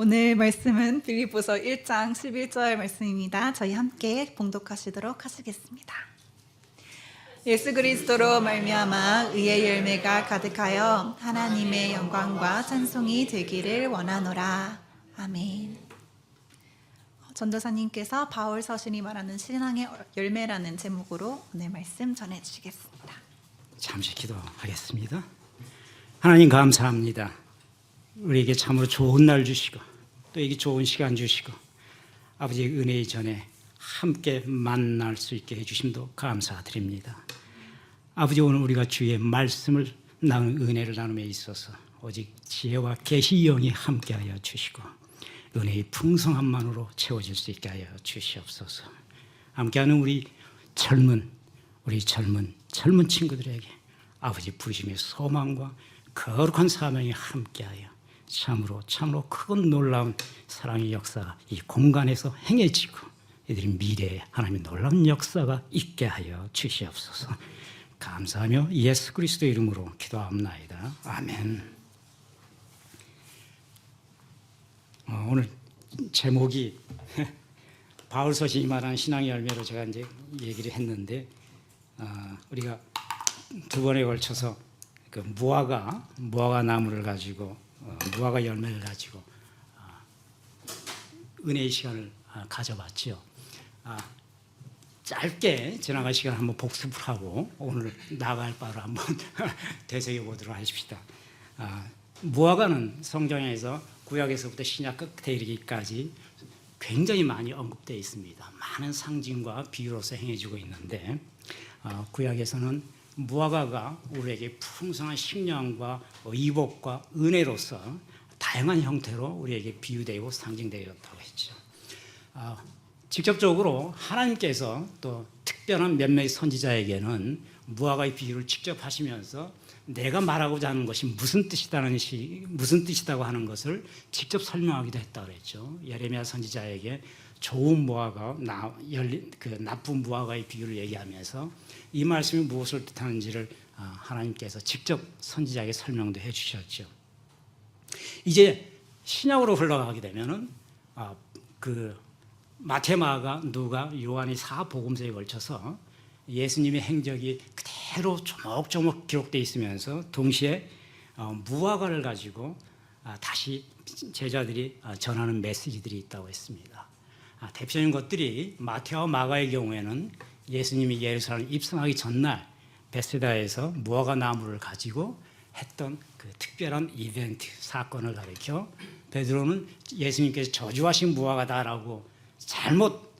오늘 말씀은 빌립보서 1장 11절 말씀입니다. 저희 함께 봉독하시도록 하시겠습니다. 예수 그리스도로 말미암아 의의 열매가 가득하여 하나님의 영광과 찬송이 되기를 원하노라. 아멘. 전도사님께서 바울 서신이 말하는 신앙의 열매라는 제목으로 오늘 말씀 전해주시겠습니다. 잠시 기도하겠습니다. 하나님 감사합니다. 우리에게 참으로 좋은 날 주시고 또 이게 좋은 시간 주시고 아버지의 은혜의 전에 함께 만날 수 있게 해주심도 감사드립니다. 아버지, 오늘 우리가 주의 말씀을 나눈 은혜를 나눔에 있어서 오직 지혜와 계시 영이 함께하여 주시고 은혜의 풍성함만으로 채워질 수 있게 하여 주시옵소서. 함께하는 우리 젊은 친구들에게 아버지 부르심의 소망과 거룩한 사명이 함께하여 참으로 크고 놀라운 사랑의 역사가 이 공간에서 행해지고 이들이 미래에 하나님의 놀라운 역사가 있게 하여 주시옵소서. 감사하며 예수 그리스도의 이름으로 기도합나이다. 아멘. 오늘 제목이 바울 서신이 말하는 신앙의 열매로 제가 이제 얘기를 했는데, 우리가 두 번에 걸쳐서 그 무화과 나무를 가지고 무화과 열매를 가지고 은혜의 시간을 가져봤죠. 짧게 지나간 시간 한번 복습을 하고 오늘 나갈 바로 한번 되새겨 보도록 하십시다. 무화과는 성경에서 구약에서부터 신약 끝에 이르기까지 굉장히 많이 언급되어 있습니다. 많은 상징과 비유로서 행해지고 있는데, 구약에서는 무화과가 우리에게 풍성한 식량과 의복과 은혜로서 다양한 형태로 우리에게 비유되고 상징되었다고 했죠. 직접적으로 하나님께서 또 특별한 몇몇 선지자에게는 무화과의 비유를 직접 하시면서 내가 말하고자 하는 것이 무슨 뜻이다고 하는 것을 직접 설명하기도 했다고 그랬죠. 예레미야 선지자에게 좋은 무화과, 나쁜 무화과의 비유를 얘기하면서 이 말씀이 무엇을 뜻하는지를 하나님께서 직접 선지자에게 설명도 해주셨죠. 이제 신약으로 흘러가게 되면은 마태, 마가, 누가, 요한이 4복음서에 걸쳐서 예수님의 행적이 그대로 조목조목 기록되어 있으면서 동시에 무화과를 가지고 다시 제자들이 전하는 메시지들이 있다고 했습니다. 대표적인 것들이 마태와 마가의 경우에는 예수님이 예루살렘 입성하기 전날 베세다에서 무화과 나무를 가지고 했던 그 특별한 이벤트 사건을 가리켜, 베드로는 예수님께서 저주하신 무화과다라고 잘못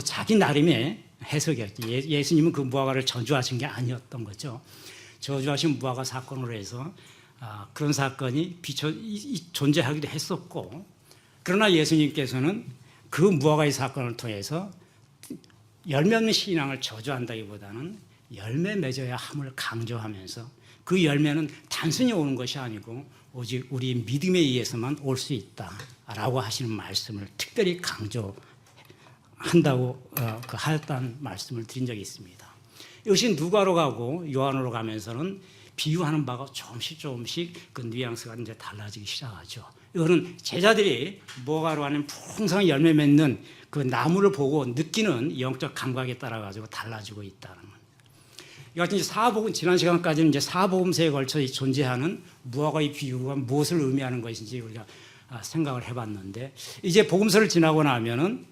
자기 나름의 해석이었죠. 예수님은 그 무화과를 저주하신 게 아니었던 거죠. 저주하신 무화과 사건으로 해서 그런 사건이 존재하기도 했었고, 그러나 예수님께서는 그 무화과의 사건을 통해서 열매 없는 신앙을 저주한다기보다는 열매 맺어야 함을 강조하면서 그 열매는 단순히 오는 것이 아니고 오직 우리 믿음에 의해서만 올 수 있다라고 하시는 말씀을 특별히 강조한다고 하였다는 말씀을 드린 적이 있습니다. 이것이 누가로 가고 요한으로 가면서는 비유하는 바가 조금씩 그 뉘앙스가 이제 달라지기 시작하죠. 이거는 제자들이 무화과로 하는 풍성한 열매 맺는 그 나무를 보고 느끼는 영적 감각에 따라 가지고 달라지고 있다는 것. 이같은 지난 시간까지는 이제 사복음서에 걸쳐 존재하는 무화과의 비유가 무엇을 의미하는 것인지 우리가 생각을 해봤는데, 이제 복음서를 지나고 나면은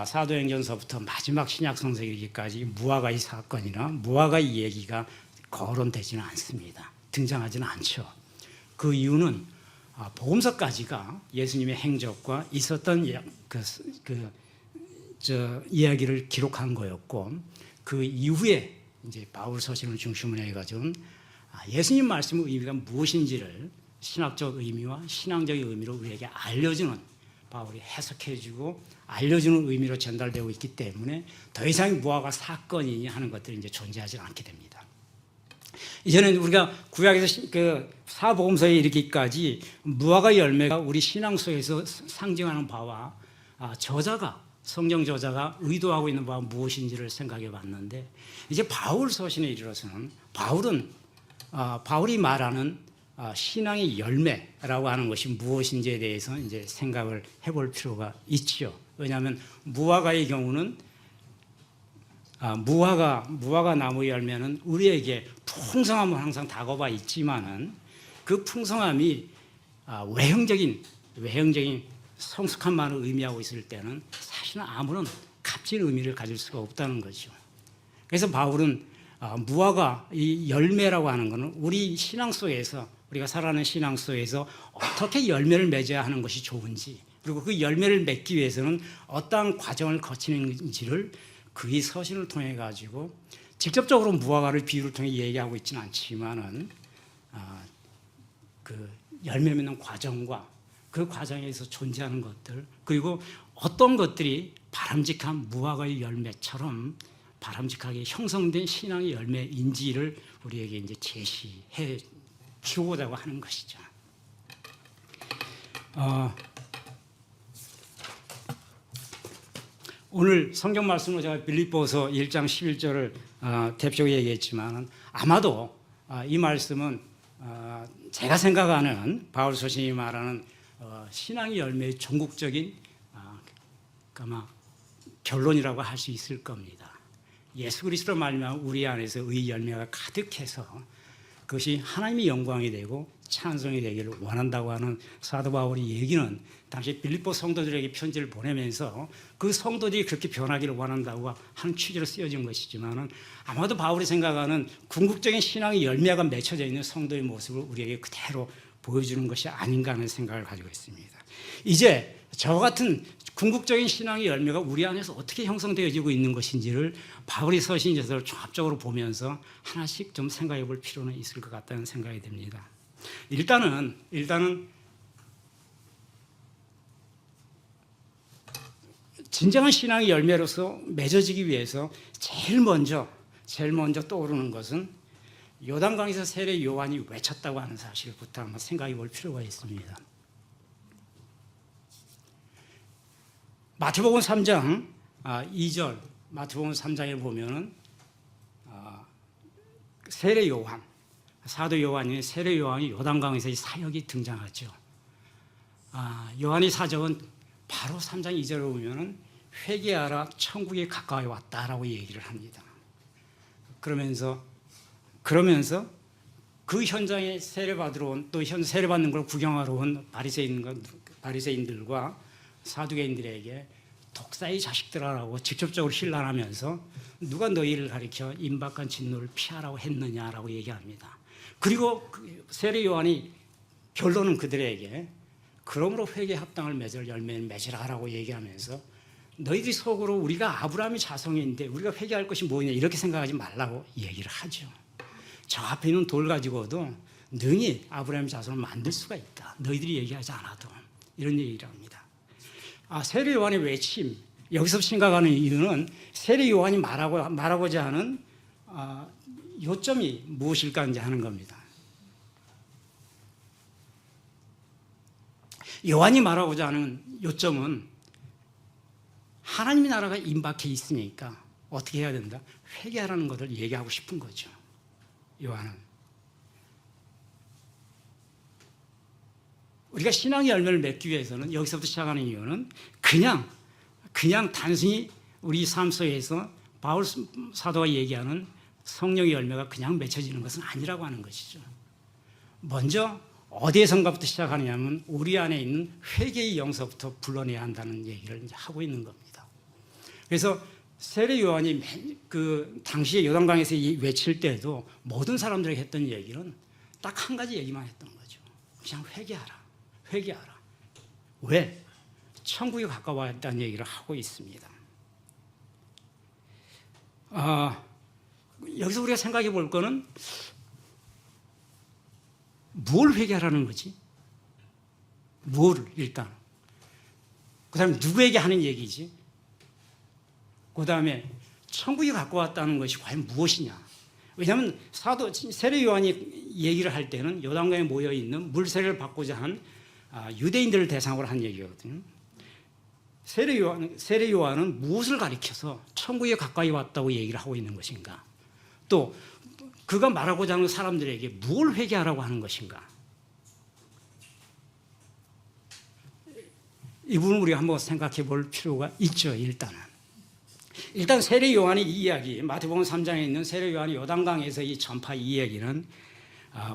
사도행전서부터 마지막 신약 성서기까지 무화과의 사건이나 무화과의 얘기가 거론되지는 않습니다. 등장하지는 않죠. 그 이유는 복음서까지가 예수님의 행적과 있었던 이야기를 기록한 거였고, 그 이후에 이제 바울 서신을 중심으로 해가지고 예수님 말씀의 의미가 무엇인지를 신학적 의미와 신앙적인 의미로 우리에게 알려주는, 바울이 해석해주고 알려주는 의미로 전달되고 있기 때문에 더 이상 무화과 사건이니 하는 것들이 이제 존재하지 않게 됩니다. 이제는 우리가 구약에서 그 사복음서에 이르기까지 무화과 열매가 우리 신앙 속에서 상징하는 바와 성경 저자가 의도하고 있는 바가 무엇인지를 생각해 봤는데, 이제 바울 서신에 이르러서는 바울이 말하는 신앙의 열매라고 하는 것이 무엇인지에 대해서 이제 생각을 해볼 필요가 있죠. 왜냐하면 무화과의 경우는 무화과 나무 열매는 우리에게 풍성함은 항상 다가와 있지만은 그 풍성함이 외형적인 성숙함만을 의미하고 있을 때는 사실은 아무런 값진 의미를 가질 수가 없다는 거죠. 그래서 바울은 무화과 이 열매라고 하는 것은 우리 신앙 속에서 우리가 살아가는 신앙 속에서 어떻게 열매를 맺어야 하는 것이 좋은지 그리고 그 열매를 맺기 위해서는 어떠한 과정을 거치는지를 그의 서신을 통해 가지고 직접적으로 무화과를 비유를 통해 얘기하고 있지는 않지만은 그 열매 맺는 과정과 그 과정에서 존재하는 것들 그리고 어떤 것들이 바람직한 무화과의 열매처럼 바람직하게 형성된 신앙의 열매인지를 우리에게 이제 제시해 주고자 하는 것이죠. 오늘 성경 말씀으로 제가 빌립보서 1장 11절을 대표적으로 얘기했지만 아마도 이 말씀은 제가 생각하는 바울 서신이 말하는 신앙의 열매의 전국적인 아마 결론이라고 할 수 있을 겁니다. 예수 그리스도로 말미암아 우리 안에서 의 열매가 가득해서 그것이 하나님의 영광이 되고 찬송이 되기를 원한다고 하는 사도 바울의 얘기는 당시 빌립보 성도들에게 편지를 보내면서 그 성도들이 그렇게 변하기를 원한다고 하는 취지로 쓰여진 것이지만 아마도 바울이 생각하는 궁극적인 신앙의 열매가 맺혀져 있는 성도의 모습을 우리에게 그대로 보여주는 것이 아닌가 하는 생각을 가지고 있습니다. 이제 저와 같은 궁극적인 신앙의 열매가 우리 안에서 어떻게 형성되어지고 있는 것인지를 바울의 서신에서 종합적으로 보면서 하나씩 좀 생각해 볼 필요는 있을 것 같다는 생각이 듭니다. 일단은 진정한 신앙의 열매로서 맺어지기 위해서 제일 먼저 떠오르는 것은 요단강에서 세례 요한이 외쳤다고 하는 사실부터 한번 생각해 볼 필요가 있습니다. 마태복음 3장 2절 마태복음 3장에 보면은 세례 요한 사도 요한이 세례 요한이 요단강에서 이 사역이 등장하죠. 요한의 사적은 바로 3장 2절에 보면은 회개하라 천국이 가까이 왔다라고 얘기를 합니다. 그러면서 그 현장에 세례받으러 온 또 세례받는 걸 구경하러 온 바리새인들과 사두개인들에게 독사의 자식들아라고 직접적으로 신란하면서 누가 너희를 가리켜 임박한 진노를 피하라고 했느냐라고 얘기합니다. 그리고 세례 요한이 결론은 그들에게 그러므로 회개에 합당을 맺을 열매를 맺으라라고 얘기하면서 너희들이 속으로 우리가 아브라함의 자손인데 우리가 회개할 것이 뭐냐 이렇게 생각하지 말라고 얘기를 하죠. 저 앞에 있는 돌 가지고도 능히 아브라함의 자손을 만들 수가 있다. 너희들이 얘기하지 않아도 이런 얘기를 합니다. 세례 요한의 외침 여기서 생각하는 이유는 세례 요한이 말하고자 하는 요점이 무엇일까 이제 하는 겁니다. 요한이 말하고자 하는 요점은 하나님의 나라가 임박해 있으니까 어떻게 해야 된다? 회개하라는 것을 얘기하고 싶은 거죠. 요한은 우리가 신앙의 열매를 맺기 위해서는 여기서부터 시작하는 이유는 그냥 단순히 우리 삶 속에서 바울 사도가 얘기하는 성령의 열매가 그냥 맺혀지는 것은 아니라고 하는 것이죠. 먼저 어디에선가부터 시작하느냐면 우리 안에 있는 회개의 영서부터 불러내야 한다는 얘기를 이제 하고 있는 겁니다. 그래서 세례 요한이 그 당시에 요단강에서 외칠 때도 모든 사람들에게 했던 얘기는 딱 한 가지 얘기만 했던 거죠. 그냥 회개하라. 왜? 천국이 가까워졌다는 얘기를 하고 있습니다. 여기서 우리가 생각해 볼 거는 뭘 회개하라는 거지? 뭐를 일단 그 다음에 누구에게 하는 얘기지? 그 다음에 천국이 가까웠다는 것이 과연 무엇이냐? 왜냐하면 세례 요한이 얘기를 할 때는 요단강에 모여있는 물세례를 받고자 한 유대인들을 대상으로 한 얘기거든요. 세례 요한은 무엇을 가리켜서 천국에 가까이 왔다고 얘기를 하고 있는 것인가? 또 그가 말하고자 하는 사람들에게 뭘 회개하라고 하는 것인가? 이 부분을 우리가 한번 생각해 볼 필요가 있죠. 일단 세례 요한의 이 이야기, 마태복음 3장에 있는 세례 요한이 요단강에서 이 전파 이 이야기는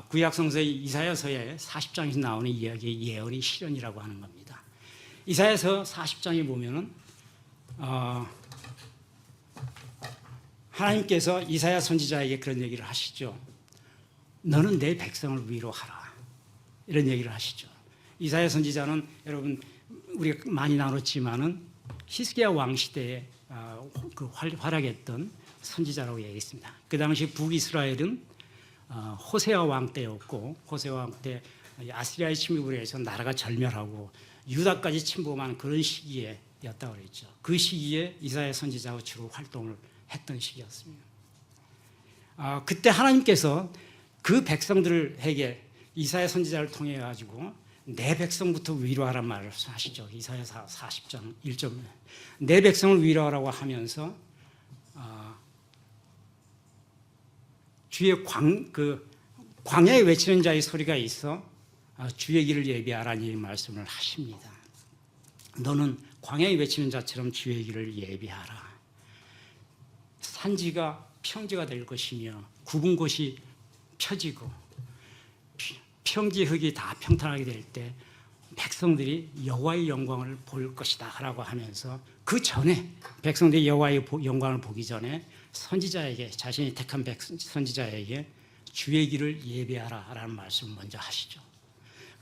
구약 성서의 이사야서의 40장에서 나오는 이야기의 예언의 실현이라고 하는 겁니다. 이사야서 40장에 보면은 하나님께서 이사야 선지자에게 그런 얘기를 하시죠. 너는 내 백성을 위로하라. 이런 얘기를 하시죠. 이사야 선지자는 여러분 우리가 많이 나눴지만은 히스기야 왕 시대에 그 활약했던 선지자라고 얘기했습니다. 그 당시 북이스라엘은 호세아 왕 때였고, 호세아 왕 때 아시리아의 침입으로 해서 나라가 절멸하고 유다까지 침범한 그런 시기에였다고 그랬죠. 그 시기에 이사야 선지자가 주로 활동을 했던 시기였습니다. 그때 하나님께서 그 백성들에게 이사야 선지자를 통해 가지고 내 백성부터 위로하란 말을 하시죠. 이사야 40장 1절. 내 백성을 위로하라고 하면서 주의 광야에 외치는 자의 소리가 있어 주의 길을 예비하라는 이 말씀을 하십니다. 너는 광야에 외치는 자처럼 주의 길을 예비하라. 산지가 평지가 될 것이며 굽은 곳이 펴지고 평지 흙이 다 평탄하게 될 때 백성들이 여호와의 영광을 볼 것이다라고 하면서 그 전에 백성들이 여호와의 영광을 보기 전에 선지자에게 자신이 택한 선지자에게 주의 길을 예비하라라는 말씀을 먼저 하시죠.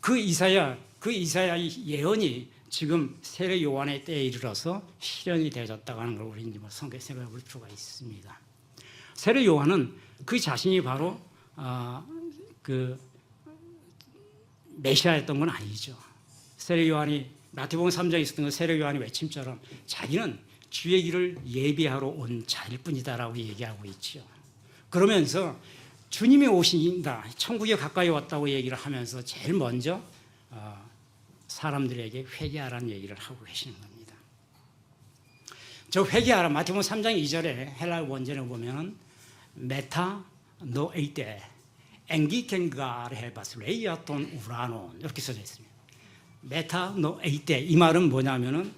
그 이사야의 예언이 지금 세례 요한의 때에 이르러서 실현이 되어졌다고 하는 걸 우리 성경에 생각해 볼 필요가 있습니다. 세례 요한은 그 자신이 바로 그 메시아였던 건 아니죠. 세례 요한이 마태복음 3장에 있었던 그 세례 요한의 외침처럼 자기는 주의 길을 예비하러 온 자일 뿐이다라고 얘기하고 있죠. 그러면서 주님이 오신다, 천국에 가까이 왔다고 얘기를 하면서 제일 먼저 사람들에게 회개하라는 얘기를 하고 계시는 겁니다. 저 회개하라, 마태복음 3장 2절에 헬라 원전에 보면 메타 노에이테 엥기켄가르 바스레이아톤 우라논 이렇게 써져 있습니다. 메타 노에이테, 이 말은 뭐냐면은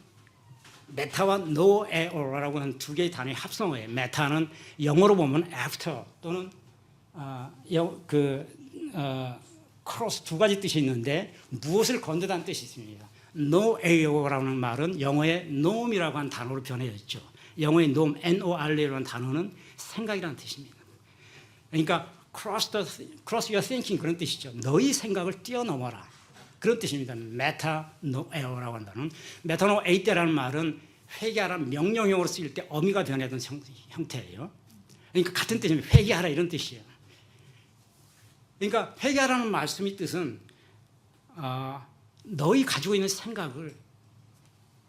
메타와 노에오라고 하는 두 개의 단어의 합성어예요. 메타는 영어로 보면 after 또는 크로스 두 가지 뜻이 있는데 무엇을 건너다는 뜻이 있습니다. 노에오라는 말은 영어의 놈이라고 하는 단어로 변해졌죠. 영어의 놈, N-O-R-A라는 단어는 생각이라는 뜻입니다. 그러니까 cross your thinking 그런 뜻이죠. 너희 생각을 뛰어넘어라. 그런 뜻입니다. 메타노에오라고 한다는 메타노에이테라는 말은 회개하라는 명령형으로 쓰일 때 어미가 변하던 형태예요. 그러니까 같은 뜻입니다. 회개하라 이런 뜻이에요. 그러니까 회개하라는 말씀의 뜻은 너희 가지고 있는 생각을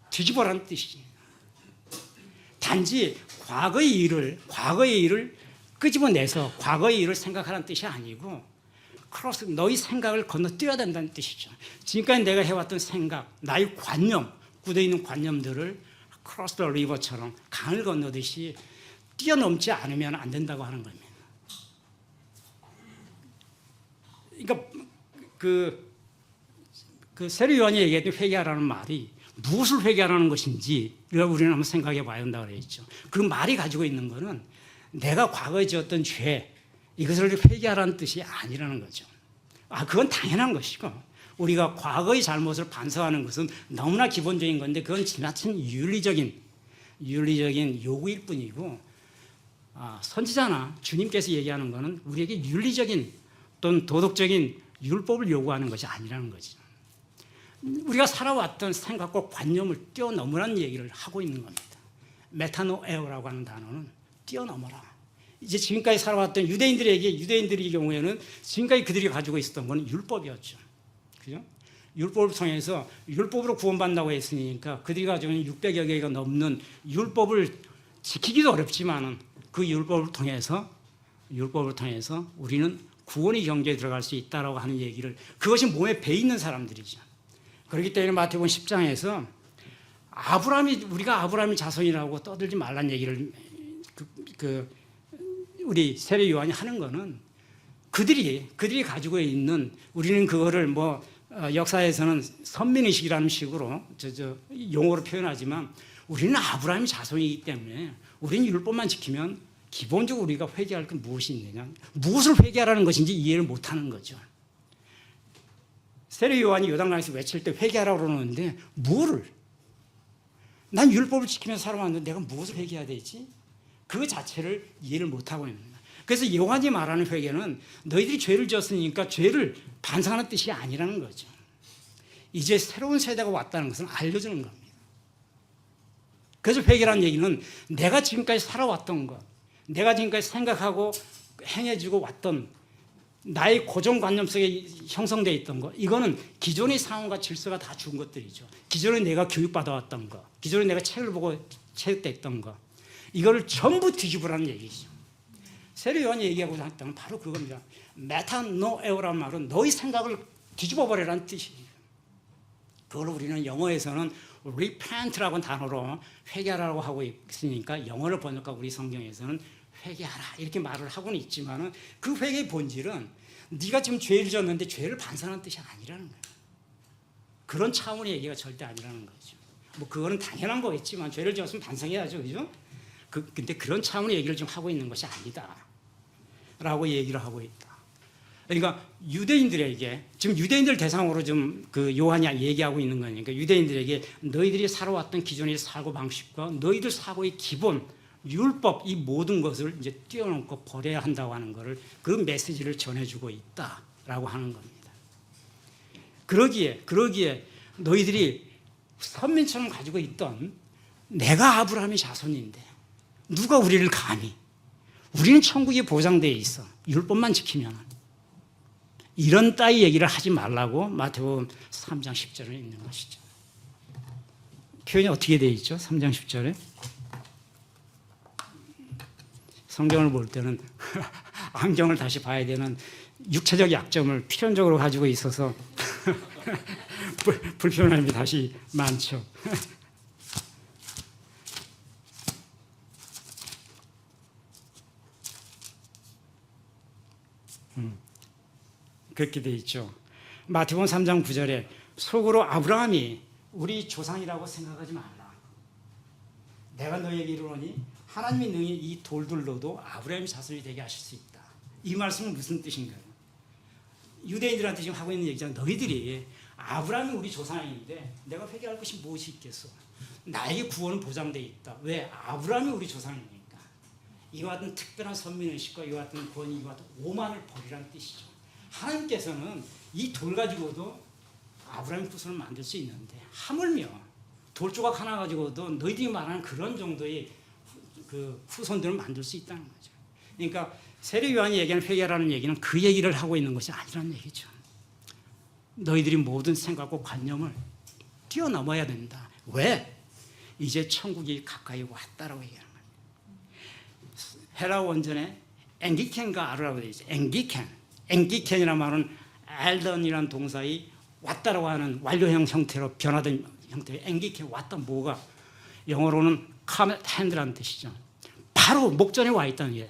뒤집어라는 뜻이에요. 단지 과거의 일을 끄집어내서 과거의 일을 생각하라는 뜻이 아니고 크로스, 너희 생각을 건너뛰어야 된다는 뜻이죠. 지금까지 내가 해왔던 생각, 나의 관념, 굳어있는 관념들을 크로스 더 리버처럼 강을 건너듯이 뛰어넘지 않으면 안 된다고 하는 겁니다. 그러니까 그 세례 요한이 얘기했던 회개하라는 말이 무엇을 회개하라는 것인지 우리는 한번 생각해 봐야 한다고 그랬죠. 그 말이 가지고 있는 것은 내가 과거에 지었던 죄, 이것을 회개하라는 뜻이 아니라는 거죠. 그건 당연한 것이고 우리가 과거의 잘못을 반성하는 것은 너무나 기본적인 건데 그건 지나친 윤리적인 요구일 뿐이고 선지자나 주님께서 얘기하는 것은 우리에게 윤리적인 또는 도덕적인 율법을 요구하는 것이 아니라는 거죠. 우리가 살아왔던 생각과 관념을 뛰어넘으라는 얘기를 하고 있는 겁니다. 메타노에오라고 하는 단어는 뛰어넘어라. 이제 지금까지 살아왔던 유대인들의 경우에는 지금까지 그들이 가지고 있었던 건 율법이었죠. 그죠? 율법을 통해서 율법으로 구원받는다고 했으니까 그들이 가지고 있는 600여 개가 넘는 율법을 지키기도 어렵지만은 그 율법을 통해서 우리는 구원의 경계에 들어갈 수 있다라고 하는 얘기를, 그것이 몸에 배 있는 사람들이죠. 그렇기 때문에 마태복음 10장에서 우리가 아브라함의 자손이라고 떠들지 말란 얘기를 우리 세례 요한이 하는 거는 그들이 가지고 있는, 우리는 그거를 역사에서는 선민의식이라는 식으로 용어로 표현하지만 우리는 아브라함의 자손이기 때문에 우리는 율법만 지키면 기본적으로 우리가 회개할 건 무엇이 있느냐, 무엇을 회개하라는 것인지 이해를 못하는 거죠. 세례 요한이 요단강에서 외칠 때 회개하라고 그러는데 뭐를? 난 율법을 지키면서 살아왔는데 내가 무엇을 회개해야 되지? 그 자체를 이해를 못하고 있는 거예요. 그래서 요한이 말하는 회개는 너희들이 죄를 지었으니까 죄를 반성하는 뜻이 아니라는 거죠. 이제 새로운 세대가 왔다는 것은 알려주는 겁니다. 그래서 회개라는 얘기는 내가 지금까지 살아왔던 것, 내가 지금까지 생각하고 행해지고 왔던 나의 고정관념 속에 형성되어 있던 것, 이거는 기존의 상황과 질서가 다 죽은 것들이죠. 기존에 내가 교육받아왔던 것, 기존에 내가 책을 보고 체육됐던 것, 이거를 전부 뒤집으라는 얘기죠. 세례 요한이 얘기하고자 했던 건 바로 그겁니다. 메타노에오라는 말은 너희 생각을 뒤집어 버리라는 뜻이에요. 그걸 우리는 영어에서는 repent라고 단어로 회개하라고 하고 있으니까 영어를 번역하고 우리 성경에서는 회개하라 이렇게 말을 하고는 있지만은 그 회개의 본질은 네가 지금 죄를 졌는데 죄를 반성하는 뜻이 아니라는 거예요. 그런 차원의 얘기가 절대 아니라는 거죠. 뭐 그거는 당연한 거겠지만 죄를 지었으면 반성해야죠, 그죠? 근데 그런 차원의 얘기를 지금 하고 있는 것이 아니다라고 얘기를 하고 있다. 그러니까 유대인들에게 지금 유대인들 대상으로 좀 그 요한이 얘기하고 있는 거니까 유대인들에게 너희들이 살아왔던 기존의 사고 방식과 너희들 사고의 기본 율법 이 모든 것을 이제 뛰어넘고 버려야 한다고 하는 것을 그 메시지를 전해주고 있다라고 하는 겁니다. 그러기에 너희들이 선민처럼 가지고 있던 내가 아브라함의 자손인데 누가 우리를 감히 우리는 천국이 보장되어 있어 율법만 지키면 이런 따위 얘기를 하지 말라고 마태복음 3장 10절에 있는 것이죠. 표현이 어떻게 되어 있죠? 3장 10절에 성경을 볼 때는 안경을 다시 봐야 되는 육체적 약점을 필연적으로 가지고 있어서 불편함이 다시 많죠. 그렇게 돼 있죠. 마태복음 3장 9절에 속으로 아브라함이 우리 조상이라고 생각하지 말라. 내가 너에게 이르노니 하나님이 능히 이 돌들로도 아브라함의 자손이 되게 하실 수 있다. 이 말씀은 무슨 뜻인가요? 유대인들한테 지금 하고 있는 얘기잖아. 너희들이 아브라함이 우리 조상인데 내가 회개할 것이 무엇이 있겠어? 나에게 구원은 보장되어 있다. 왜? 아브라함이 우리 조상이니까. 이와 같은 특별한 선민의식과 이와 같은 권위, 이와 같은 오만을 버리라는 뜻이죠. 하나님께서는 이 돌 가지고도 아브라함의 후손을 만들 수 있는데 하물며 돌 조각 하나 가지고도 너희들이 말하는 그런 정도의 그 후손들을 만들 수 있다는 거죠. 그러니까 세례 요한이 얘기하는 회개라는 얘기는 그 얘기를 하고 있는 것이 아니라는 얘기죠. 너희들이 모든 생각과 관념을 뛰어넘어야 된다. 왜? 이제 천국이 가까이 왔다라고 얘기하는 거예요. 헤라 원전에 앵기켄과 아르라고 되어 있죠. 앵기켄이라는 말은 알던이라는 동사의 왔다라고 하는 완료형 형태로 변화된 형태의 앵기켄 왔다 뭐가 영어로는 come at hand라는 뜻이죠. 바로 목전에 와 있다는 게.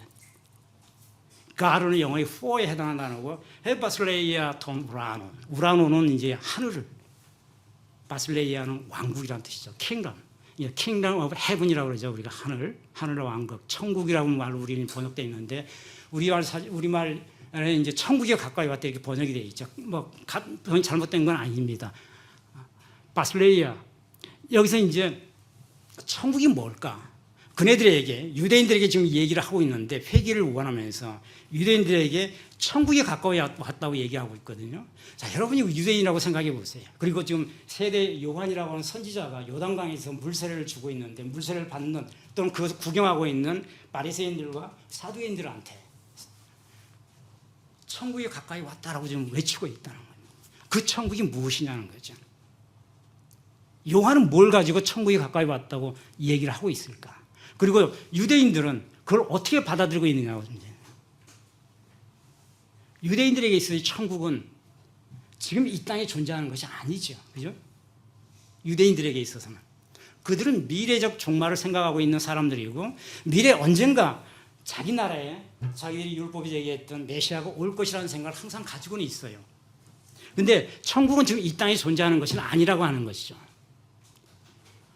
가르는 영어의 for에 해당하는 단어고 바슬레이아 톤 우라노. 우라노는 이제 하늘을 바슬레이아는 왕국이라는 뜻이죠. 킹덤. 킹덤 오브 헤븐이라고 그러죠. 우리가 하늘의 왕국. 천국이라고 말로 우리는 번역되어 있는데 우리말에 이제 천국에 가까이 왔다 이렇게 번역이 되어 있죠. 뭐 잘못된 건 아닙니다. 바슬레이아. 여기서 이제 천국이 뭘까? 그네들에게 유대인들에게 지금 얘기를 하고 있는데 회개를 원하면서 유대인들에게 천국에 가까이 왔다고 얘기하고 있거든요. 자, 여러분이 유대인이라고 생각해 보세요. 그리고 지금 세례 요한이라고 하는 선지자가 요단강에서 물세례를 주고 있는데 물세례를 받는 또는 그것을 구경하고 있는 바리새인들과 사두개인들한테 천국에 가까이 왔다라고 지금 외치고 있다는 거예요. 그 천국이 무엇이냐는 거죠. 요한은 뭘 가지고 천국에 가까이 왔다고 얘기를 하고 있을까? 그리고 유대인들은 그걸 어떻게 받아들이고 있느냐고. 유대인들에게 있어서 천국은 지금 이 땅에 존재하는 것이 아니죠. 그죠? 유대인들에게 있어서는. 그들은 미래적 종말을 생각하고 있는 사람들이고 미래 언젠가 자기 나라에 자기들이 율법이 얘기했던 메시아가 올 것이라는 생각을 항상 가지고는 있어요. 근데 천국은 지금 이 땅에 존재하는 것이 아니라고 하는 것이죠.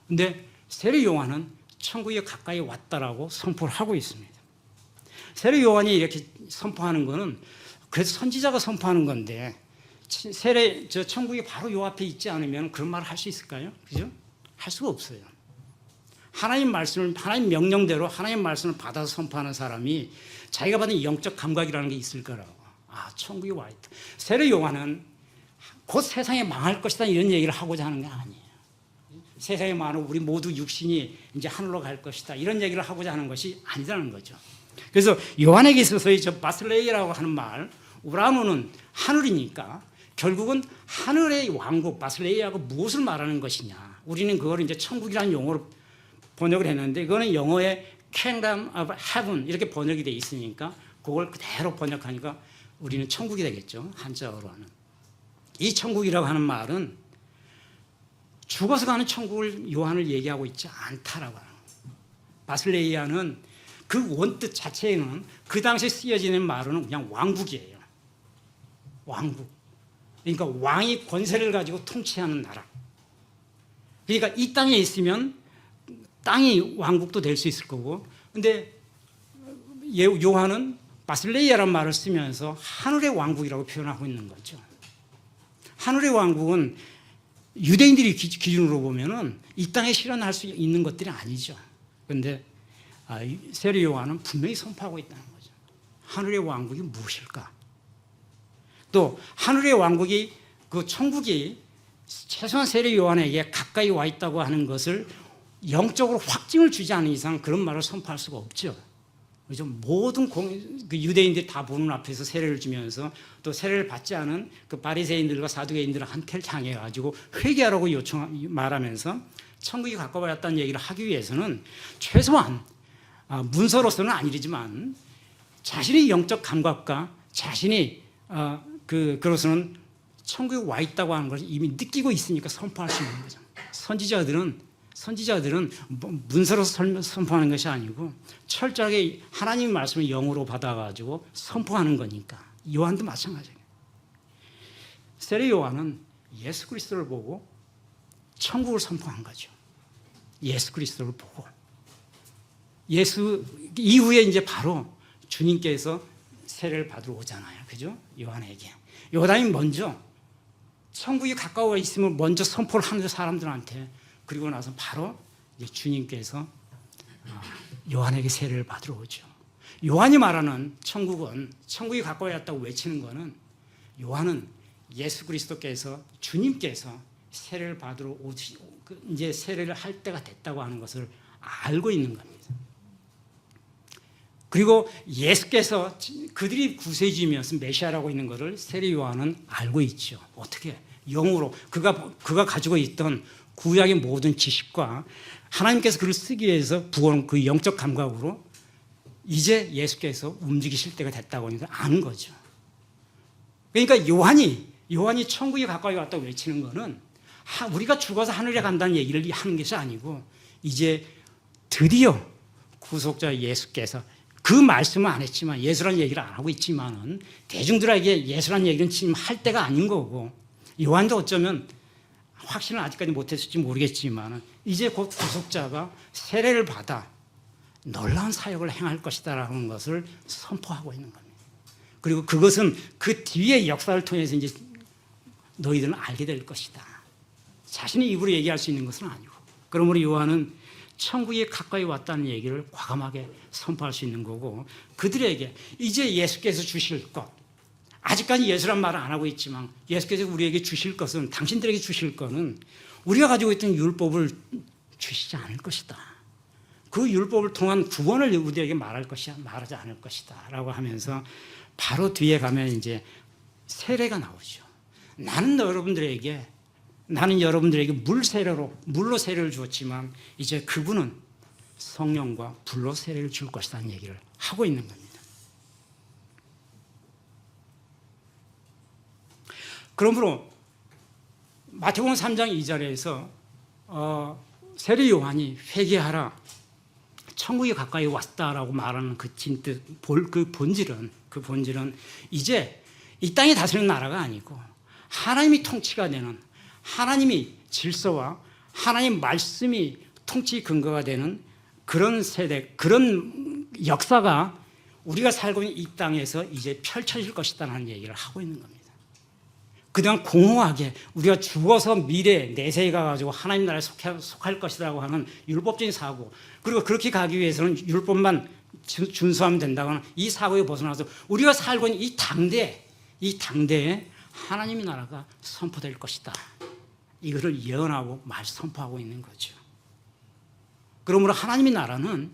근데 세례 요한은 천국에 가까이 왔다라고 선포를 하고 있습니다. 세례 요한이 이렇게 선포하는 것은 그래서 선지자가 선포하는 건데 천국이 바로 요 앞에 있지 않으면 그런 말을 할 수 있을까요? 그죠? 할 수가 없어요. 하나님 명령대로 하나님 말씀을 받아서 선포하는 사람이 자기가 받은 영적 감각이라는 게 있을 거라고. 천국이 와 있다. 세례 요한은 곧 세상에 망할 것이다 이런 얘기를 하고자 하는 게 아니에요. 세상에 망하는 우리 모두 육신이 이제 하늘로 갈 것이다 이런 얘기를 하고자 하는 것이 아니라는 거죠. 그래서 요한에게 있어서의 저 바슬레이라고 하는 말, 우라노는 하늘이니까 결국은 하늘의 왕국 바슬레이하고 무엇을 말하는 것이냐. 우리는 그걸 이제 천국이라는 용어로 번역을 했는데 그거는 영어에 Kingdom of Heaven 이렇게 번역이 돼 있으니까 그걸 그대로 번역하니까 우리는 천국이 되겠죠. 한자어로 하는. 이 천국이라고 하는 말은 죽어서 가는 천국을 요한을 얘기하고 있지 않다라고 하는 거예요. 바슬레이아는 그 원뜻 자체에는 그 당시에 쓰여지는 말은 그냥 왕국이에요. 왕국. 그러니까 왕이 권세를 가지고 통치하는 나라. 그러니까 이 땅에 있으면 땅이 왕국도 될 수 있을 거고, 근데 요한은 바슬레이아라는 말을 쓰면서 하늘의 왕국이라고 표현하고 있는 거죠. 하늘의 왕국은 유대인들이 기준으로 보면은 이 땅에 실현할 수 있는 것들이 아니죠. 그런데 세례 요한은 분명히 선포하고 있다는 거죠. 하늘의 왕국이 무엇일까? 또 하늘의 왕국이 그 천국이 최소한 세례 요한에게 가까이 와 있다고 하는 것을 영적으로 확증을 주지 않은 이상 그런 말을 선포할 수가 없죠. 그죠? 모든 그 유대인들이 다 보는 앞에서 세례를 주면서 또 세례를 받지 않은 그 바리새인들과 사두개인들한테 향해 가지고 회개하라고 말하면서 천국이 가까워졌다는 얘기를 하기 위해서는 최소한 문서로서는 아니지만 자신의 영적 감각과 자신이 그로서는 천국에 와 있다고 하는 것을 이미 느끼고 있으니까 선포할 수 있는 거죠. 선지자들은 문서로 선포하는 것이 아니고 철저하게 하나님의 말씀을 영으로 받아가지고 선포하는 거니까. 요한도 마찬가지예요. 세례 요한은 예수 그리스도를 보고 천국을 선포한 거죠. 예수 그리스도를 보고. 예수 이후에 이제 바로 주님께서 세례를 받으러 오잖아요. 그죠? 요한에게. 요한이 먼저 천국이 가까워 있음을 먼저 선포를 하는 사람들한테, 그리고 나서 바로 이제 주님께서 요한에게 세례를 받으러 오죠. 요한이 말하는 천국은, 천국이 가까워 왔다고 외치는 거는, 요한은 예수 그리스도께서, 주님께서 세례를 받으러 이제 세례를 할 때가 됐다고 하는 것을 알고 있는 겁니다. 그리고 예수께서 그들이 구세주이면서 메시아라고 있는 것을 세례 요한은 알고 있죠. 어떻게? 영으로 그가 가지고 있던 구약의 모든 지식과 하나님께서 그를 쓰기 위해서 부어놓은 그 영적 감각으로 이제 예수께서 움직이실 때가 됐다고 하는 걸 아는 거죠. 그러니까 요한이 천국에 가까이 왔다고 외치는 거는 우리가 죽어서 하늘에 간다는 얘기를 하는 것이 아니고, 이제 드디어 구속자 예수께서, 그 말씀은 안 했지만, 예수라는 얘기를 안 하고 있지만은 대중들에게 예수라는 얘기는 지금 할 때가 아닌 거고, 요한도 어쩌면 확신을 아직까지 못했을지 모르겠지만 이제 곧 구속자가 세례를 받아 놀라운 사역을 행할 것이다라는 것을 선포하고 있는 겁니다. 그리고 그것은 그 뒤의 역사를 통해서 이제 너희들은 알게 될 것이다. 자신의 입으로 얘기할 수 있는 것은 아니고, 그러므로 요한은 천국에 가까이 왔다는 얘기를 과감하게 선포할 수 있는 거고, 그들에게 이제 예수께서 주실 것, 아직까지 예수란 말을 안 하고 있지만 예수께서 우리에게 주실 것은, 당신들에게 주실 것은 우리가 가지고 있던 율법을 주시지 않을 것이다. 그 율법을 통한 구원을 우리에게 말하지 않을 것이다 라고 하면서 바로 뒤에 가면 이제 세례가 나오죠. 나는 여러분들에게 물로 세례를 주었지만 이제 그분은 성령과 불로 세례를 줄 것이라는 얘기를 하고 있는 겁니다. 그러므로 마태복음 3장 2절에서 세례 요한이 회개하라, 천국이 가까이 왔다라고 말하는 그 본질은 이제 이 땅에 다스리는 나라가 아니고 하나님이 통치가 되는, 하나님이 질서와 하나님 말씀이 통치 근거가 되는 그런 세대, 그런 역사가 우리가 살고 있는 이 땅에서 이제 펼쳐질 것이다라는 얘기를 하고 있는 겁니다. 그동안 공허하게 우리가 죽어서 미래 내세에 가가지고 하나님 나라에 속할 것이라고 하는 율법적인 사고, 그리고 그렇게 가기 위해서는 율법만 준수하면 된다고 하는 이 사고에 벗어나서 우리가 살고 있는 이 당대에 하나님의 나라가 선포될 것이다. 이거를 예언하고 선포하고 있는 거죠. 그러므로 하나님의 나라는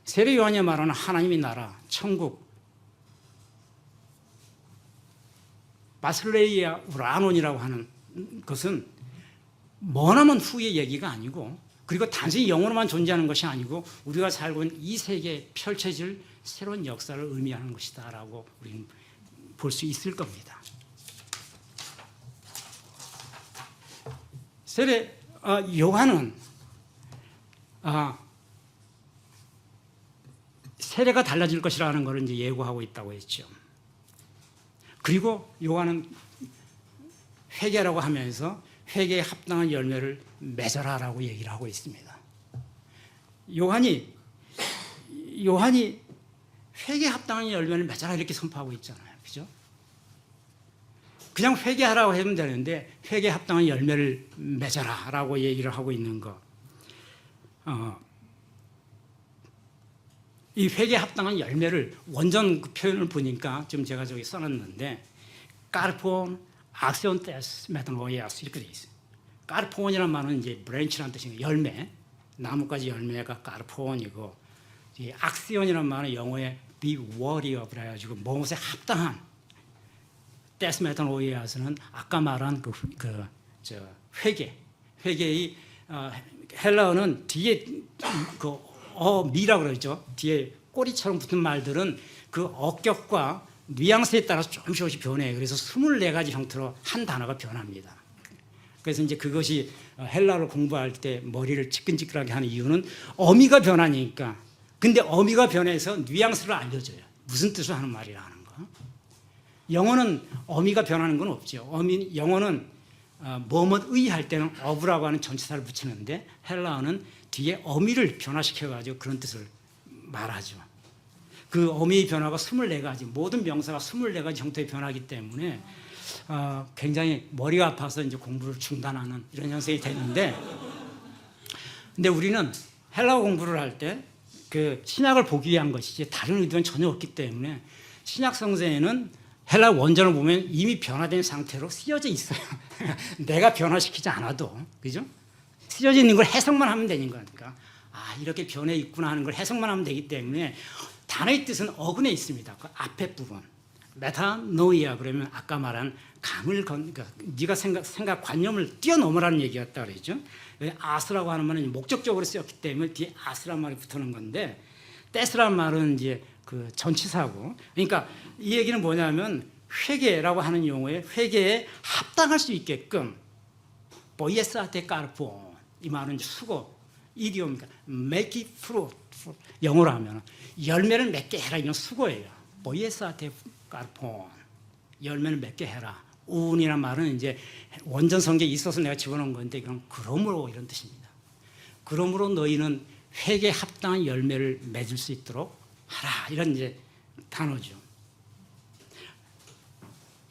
세례 요한이 말하는 하나님의 나라, 천국, 바슬레이아 우라논이라고 하는 것은 머나먼 후의 얘기가 아니고, 그리고 단순히 영어로만 존재하는 것이 아니고 우리가 살고 있는 이 세계에 펼쳐질 새로운 역사를 의미하는 것이다라고 우리는 볼 수 있을 겁니다. 세례 요한은 세례가 달라질 것이라는 것을 이제 예고하고 있다고 했죠. 그리고 요한은 회개라고 하면서 회개에 합당한 열매를 맺어라라고 얘기를 하고 있습니다. 요한이 회개에 합당한 열매를 맺어라 이렇게 선포하고 있잖아요. 그죠? 그냥 회개하라고 하면 되는데 회개에 합당한 열매를 맺어라라고 얘기를 하고 있는 거. 이 회개에 합당한 열매를 원전 그 표현을 보니까 지금 제가 저기 써놨는데 까르폰 악세온 테스 메탄오이아스 이렇게 돼 있어요. 까르폰이라는 말은 이제 브랜치라는 뜻이고 열매, 나뭇가지 열매가 까르폰이고, 이 악세온이라는 말은 영어에 be worthy of 그래가지고 무엇에 합당한, 테스 메탄오이아스는 아까 말한 회개의 헬라어는 뒤에 미라 그러죠. 뒤에 꼬리처럼 붙은 말들은 그 어격과 뉘앙스에 따라서 조금씩 변해요. 그래서 24가지 형태로 한 단어가 변합니다. 그래서 이제 그것이 헬라어를 공부할 때 머리를 지끈지끈하게 하는 이유는 어미가 변하니까. 근데 어미가 변해서 뉘앙스를 알려줘요. 무슨 뜻을 하는 말이라는 거. 영어는 어미가 변하는 건 없죠. 영어는 뭐뭐의 할 때는 of라고 하는 전치사를 붙이는데 헬라어는 뒤에 어미를 변화시켜가지고 그런 뜻을 말하죠. 그 어미의 변화가 24가지, 모든 명사가 24가지 형태의 변화이기 때문에 굉장히 머리가 아파서 이제 공부를 중단하는 이런 현상이 되는데, 근데 우리는 헬라어 공부를 할 때 그 신약을 보기 위한 것이지 다른 의도는 전혀 없기 때문에 신약 성서에는 헬라 원전을 보면 이미 변화된 상태로 쓰여져 있어요. 내가 변화시키지 않아도, 그죠? 쓰여져 있는 걸 해석만 하면 되는 거니까, 이렇게 변해 있구나 하는 걸 해석만 하면 되기 때문에 단어의 뜻은 어근에 있습니다. 그 앞에 부분. 메타노이아 그러면 아까 말한 그러니까 네가 생각 관념을 뛰어넘으라는 얘기였다 그랬죠. 아스라고 하는 말은 목적적으로 쓰였기 때문에 뒤에 아스라는 말이 붙는 건데, 떼스라는 말은 이제 그 전치사고, 그러니까 이 얘기는 뭐냐면 회개라고 하는 용어에 회개에 합당할 수 있게끔 보이에스아테 까르포, 이 말은 수고 이디오입니까? make it fruit, 영어로 하면 열매를 맺게 해라, 이건 수고예요. 보이에스아테 까르포, 열매를 맺게 해라. 운이란 말은 이제 원전 성경에 있어서 내가 집어넣은 건데 이건 그러므로 이런 뜻입니다. 그러므로 너희는 회개에 합당한 열매를 맺을 수 있도록 하라, 이런 이제 단어죠.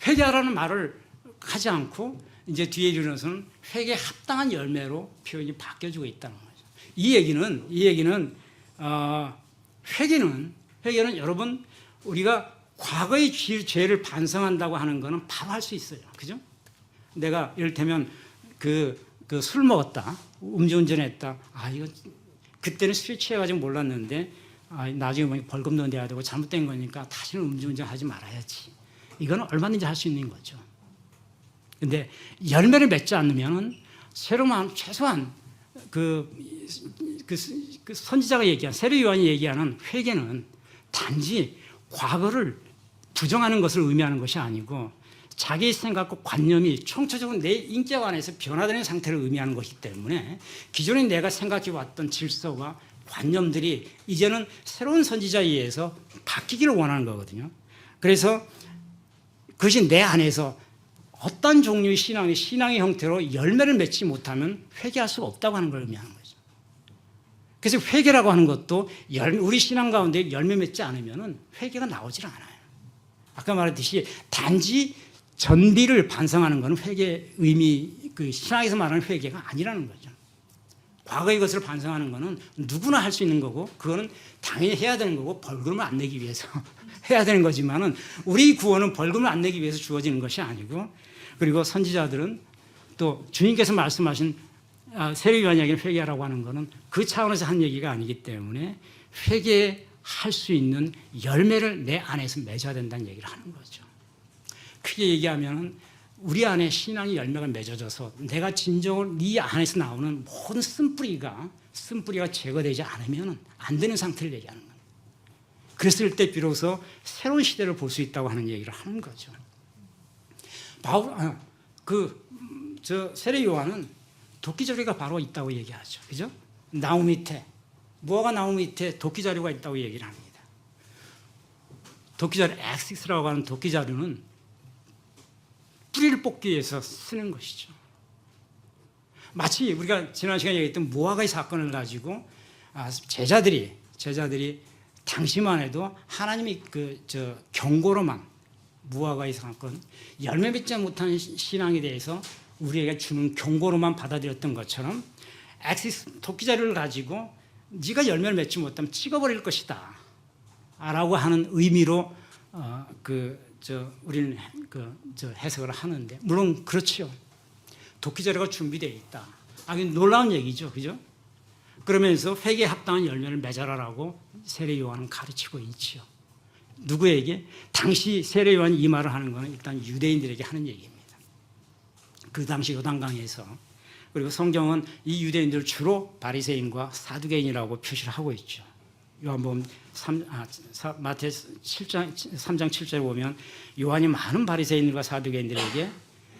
회개하라는 말을 하지 않고 이제 뒤에 이르러서는 회개에 합당한 열매로 표현이 바뀌어지고 있다는 거죠. 이 얘기는 회개는 여러분 우리가 과거의 죄를 반성한다고 하는 거는 바로 할 수 있어요. 그죠? 내가 이를테면 술 먹었다, 음주운전했다. 이거 그때는 술 취해가지고 몰랐는데 나중에 보니 벌금도 내야 되고 잘못된 거니까 다시는 음주운전하지 말아야지. 이거는 얼마든지 할 수 있는 거죠. 근데 열매를 맺지 않으면은 최소한 그 선지자가 얘기한 세례 요한이 얘기하는 회개는 단지 과거를 부정하는 것을 의미하는 것이 아니고 자기의 생각과 관념이 총체적으로 내 인격 안에서 변화되는 상태를 의미하는 것이기 때문에 기존에 내가 생각해왔던 질서와 관념들이 이제는 새로운 선지자에 의해서 바뀌기를 원하는 거거든요. 그래서 그것이 내 안에서 어떤 종류의 신앙의 형태로 열매를 맺지 못하면 회개할 수가 없다고 하는 걸 의미하는 거죠. 그래서 회개라고 하는 것도 우리 신앙 가운데 열매 맺지 않으면 회개가 나오질 않아요. 아까 말했듯이 단지 전비를 반성하는 것은 회개의 의미, 그 신앙에서 말하는 회개가 아니라는 거죠. 과거의 것을 반성하는 것은 누구나 할 수 있는 거고, 그거는 당연히 해야 되는 거고, 벌금을 안 내기 위해서 해야 되는 거지만은, 우리 구원은 벌금을 안 내기 위해서 주어지는 것이 아니고, 그리고 선지자들은 또 주님께서 말씀하신 세례요한 이야기를 회개하라고 하는 것은 그 차원에서 한 얘기가 아니기 때문에 회개할 수 있는 열매를 내 안에서 맺어야 된다는 얘기를 하는 거죠. 크게 얘기하면 우리 안에 신앙의 열매가 맺어져서 내가 진정으로 네 안에서 나오는 모든 쓴뿌리가 제거되지 않으면 안 되는 상태를 얘기하는 거예요. 그랬을 때 비로소 새로운 시대를 볼 수 있다고 하는 얘기를 하는 거죠. 세례 요한은 도끼자루가 바로 있다고 얘기하죠. 그죠? 나무 밑에, 무화과 나무 밑에 도끼자루가 있다고 얘기를 합니다. 도끼자루, 엑시스라고 하는 도끼자루는 뿌리를 뽑기 위해서 쓰는 것이죠. 마치 우리가 지난 시간에 얘기했던 무화과의 사건을 가지고 제자들이 당시만 해도 하나님이 경고로만 무화과의 사건, 열매 맺지 못하는 신앙에 대해서 우리에게 주는 경고로만 받아들였던 것처럼 엑시스 도끼자루를 가지고 네가 열매를 맺지 못하면 찍어버릴 것이다 라고 하는 의미로 우리는 해석을 하는데, 물론 그렇죠. 도끼자루가 준비되어 있다. 놀라운 얘기죠, 그죠? 그러면서 회개에 합당한 열매를 맺어라라고 세례 요한은 가르치고 있죠. 누구에게? 당시 세례 요한이 이 말을 하는 것은 일단 유대인들에게 하는 얘기입니다. 그 당시 요단강에서. 그리고 성경은 이 유대인들을 주로 바리새인과 사두개인이라고 표시를 하고 있죠. 요한복음 마태 3장 7절에 보면 요한이 많은 바리새인들과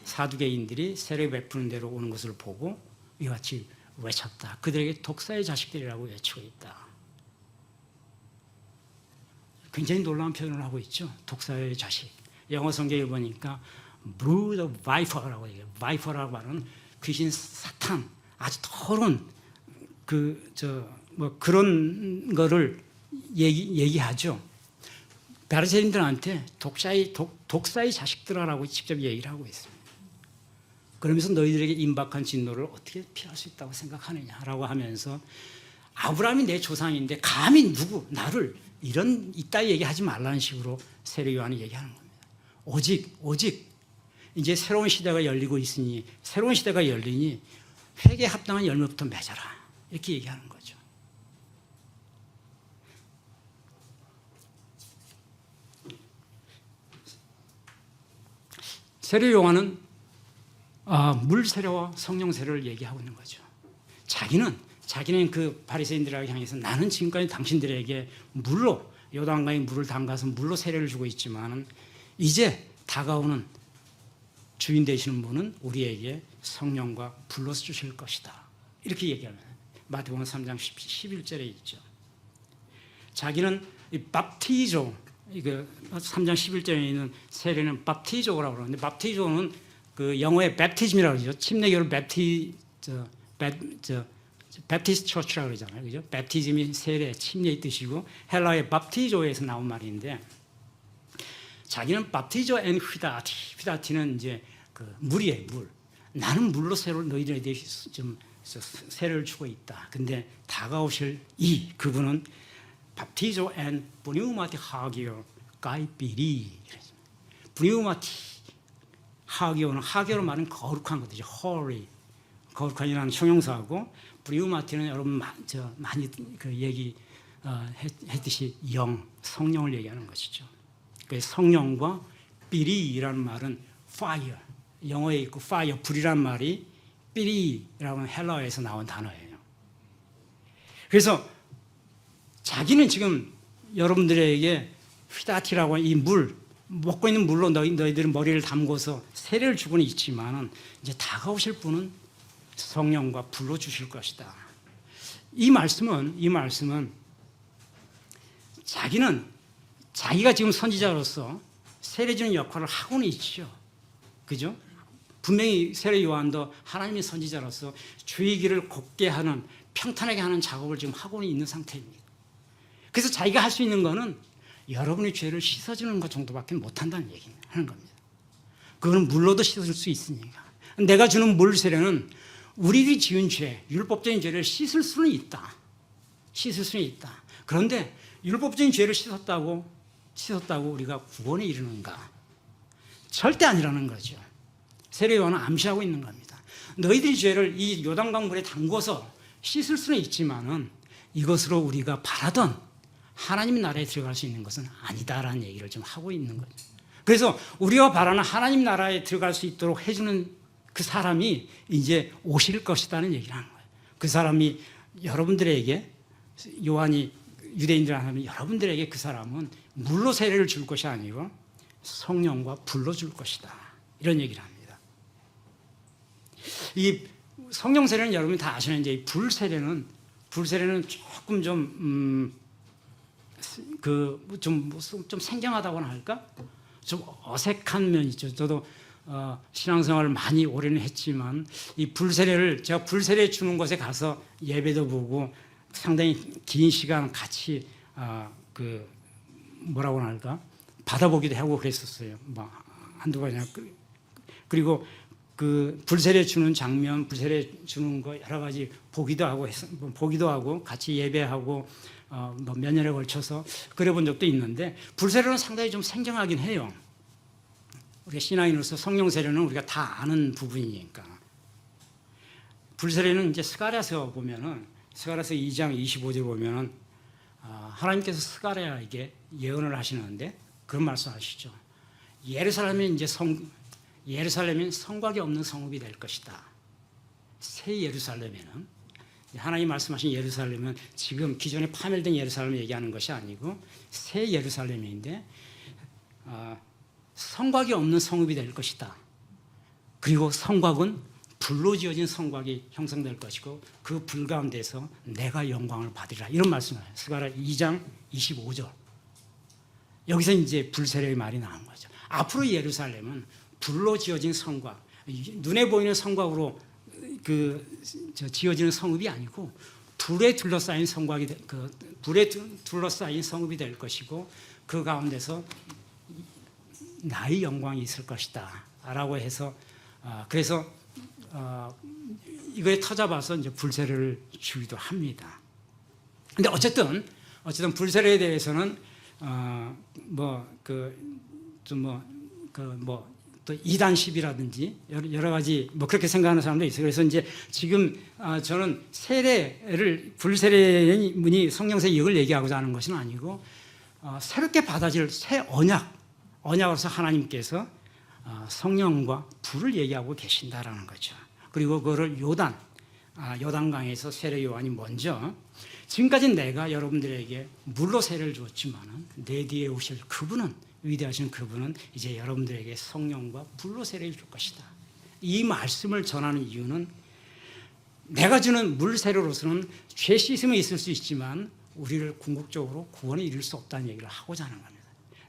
사두개인들이 세례 베푸는 대로 오는 것을 보고 이와 같이 외쳤다. 그들에게 독사의 자식들이라고 외치고 있다. 굉장히 놀라운 표현을 하고 있죠. 독사의 자식. 영어 성경에 보니까 brood of viper라고 얘기해요. viper라고 하는 귀신, 사탄, 아주 더러운 그런 거를 얘기하죠. 바리새인들한테 독사의 자식들아라고 직접 얘기를 하고 있습니다. 그러면서 너희들에게 임박한 진노를 어떻게 피할 수 있다고 생각하느냐라고 하면서 아브라함이 내 조상인데 감히 나를 이따위 얘기하지 말라는 식으로 세례 요한이 얘기하는 겁니다. 오직 이제 새로운 시대가 열리고 있으니, 새로운 시대가 열리니 회개에 합당한 열매부터 맺어라, 이렇게 얘기하는 거죠. 세례 요한은 물 세례와 성령 세례를 얘기하고 있는 거죠. 자기는 그 바리새인들에게 향해서 나는 지금까지 당신들에게 물로, 요단강에 물을 담가서 물로 세례를 주고 있지만 이제 다가오는 주인 되시는 분은 우리에게 성령과 불러서 주실 것이다, 이렇게 얘기하면 마태복음 3장 11절에 있죠. 자기는 이 밥티조, 이거 3장 11절에 있는 세례는 밥티조라고 그러는데, 밥티조는 그 영어의 베프티즘이라고 그러죠. 침례교를 베프티스트 처치라고 그러잖아요. 그죠? 베프티즘이 세례, 침례의 뜻이고 헬라의 밥티조에서 나온 말인데, 자기는 밥티조 앤 휘다티는 이제 그 물이에요, 물. 나는 물로 너희들에게 좀 세례를 주고 있다. 근데 다가오실 그분은 밥티조 앤 브니우마티 하기오 가이비리. 브니우마티 하기오는, 하기오로 말은 거룩한 것이죠. holy, 거룩한이라는 형용사하고, 브리우마티는 여러분 많이 했듯이 성령을 얘기하는 것이죠. 그 성령과 삐리라는 말은 fire, 영어에 있고 fire, 불이란 말이 삐리라고 하는 헬라어에서 나온 단어예요. 그래서 자기는 지금 여러분들에게 휘다티라고 하는 이 물, 먹고 있는 물로 너희들은 머리를 담궈서 세례를 주고는 있지만 이제 다가오실 분은 성령과 불러 주실 것이다. 이 말씀은 자기가 지금 선지자로서 세례 주는 역할을 하고는 있죠. 그죠? 분명히 세례 요한도 하나님의 선지자로서 주의 길을 곱게 하는, 평탄하게 하는 작업을 지금 하고 있는 상태입니다. 그래서 자기가 할 수 있는 거는 여러분의 죄를 씻어주는 것 정도밖에 못한다는 얘기를 하는 겁니다. 그거는 물로도 씻을 수 있으니까. 내가 주는 물 세례는 우리들이 지은 죄, 율법적인 죄를 씻을 수는 있다. 씻을 수는 있다. 그런데 율법적인 죄를 씻었다고 우리가 구원에 이르는가? 절대 아니라는 거죠. 세례 요한은 암시하고 있는 겁니다. 너희들이 죄를 이 요단강 물에 담궈서 씻을 수는 있지만은 이것으로 우리가 바라던 하나님 나라에 들어갈 수 있는 것은 아니다라는 얘기를 좀 하고 있는 거죠. 그래서 우리가 바라는 하나님 나라에 들어갈 수 있도록 해주는 그 사람이 이제 오실 것이라는 얘기를 하는 거예요. 그 사람이 여러분들에게, 요한이 유대인들 하면 여러분들에게 그 사람은 물로 세례를 줄 것이 아니고 성령과 불로 줄 것이다. 이런 얘기를 합니다. 이 성령 세례는 여러분이 다 아시는데 이 불 세례는 조금 좀 생경하다고나 할까? 좀 어색한 면이 있죠. 저도 신앙생활을 많이 오래는 했지만 이 불세례를, 제가 불세례 주는 곳에 가서 예배도 보고 상당히 긴 시간 같이 뭐라고나 할까? 받아보기도 하고 그랬었어요. 뭐 한두 번이나. 그리고 그 불세례 주는 장면, 불세례 주는 거 여러 가지 보기도 하고 같이 예배하고 뭐 몇 년에 걸쳐서 그래 본 적도 있는데, 불세례는 상당히 좀 생경하긴 해요. 우리가 신앙인으로서 성령 세례는 우리가 다 아는 부분이니까. 불세례는 이제 스가랴서 보면은, 스가랴서 2장 25절 보면은 하나님께서 스가랴에게 예언을 하시는데 그런 말씀 하시죠. 예루살렘은 성곽이 없는 성읍이 될 것이다. 새 예루살렘에는, 하나님 말씀하신 예루살렘은 지금 기존에 파멸된 예루살렘을 얘기하는 것이 아니고 새 예루살렘인데 성곽이 없는 성읍이 될 것이다. 그리고 성곽은 불로 지어진 성곽이 형성될 것이고 그 불 가운데서 내가 영광을 받으리라. 이런 말씀을 해요. 스가랴 2장 25절. 여기서 이제 불세례의 말이 나온 거죠. 앞으로 예루살렘은 불로 지어진 성곽, 눈에 보이는 성곽으로 지어지는 성읍이 아니고 불에 둘러싸인 성읍이 될 것이고 그 가운데서 나의 영광이 있을 것이다 라고 해서 그래서 이거에 터잡아서 이제 불세례를 주기도 합니다. 근데 어쨌든 불세례에 대해서는 또 이단십이라든지 여러 가지 뭐 그렇게 생각하는 사람도 있어요. 그래서 이제 지금 저는 불세례문이 성령세례 이걸 얘기하고자 하는 것은 아니고 새롭게 받아질 새 언약으로서 하나님께서 성령과 불을 얘기하고 계신다라는 거죠. 그리고 그거를 요단강에서 세례 요한이 먼저, 지금까지 내가 여러분들에게 물로 세례를 주었지만 내 뒤에 오실 그분은, 위대하신 그분은 이제 여러분들에게 성령과 불로 세례를 줄 것이다. 이 말씀을 전하는 이유는 내가 주는 물 세례로서는 죄 씻음이 있을 수 있지만 우리를 궁극적으로 구원에 이를 수 없다는 얘기를 하고자 하는 겁니다.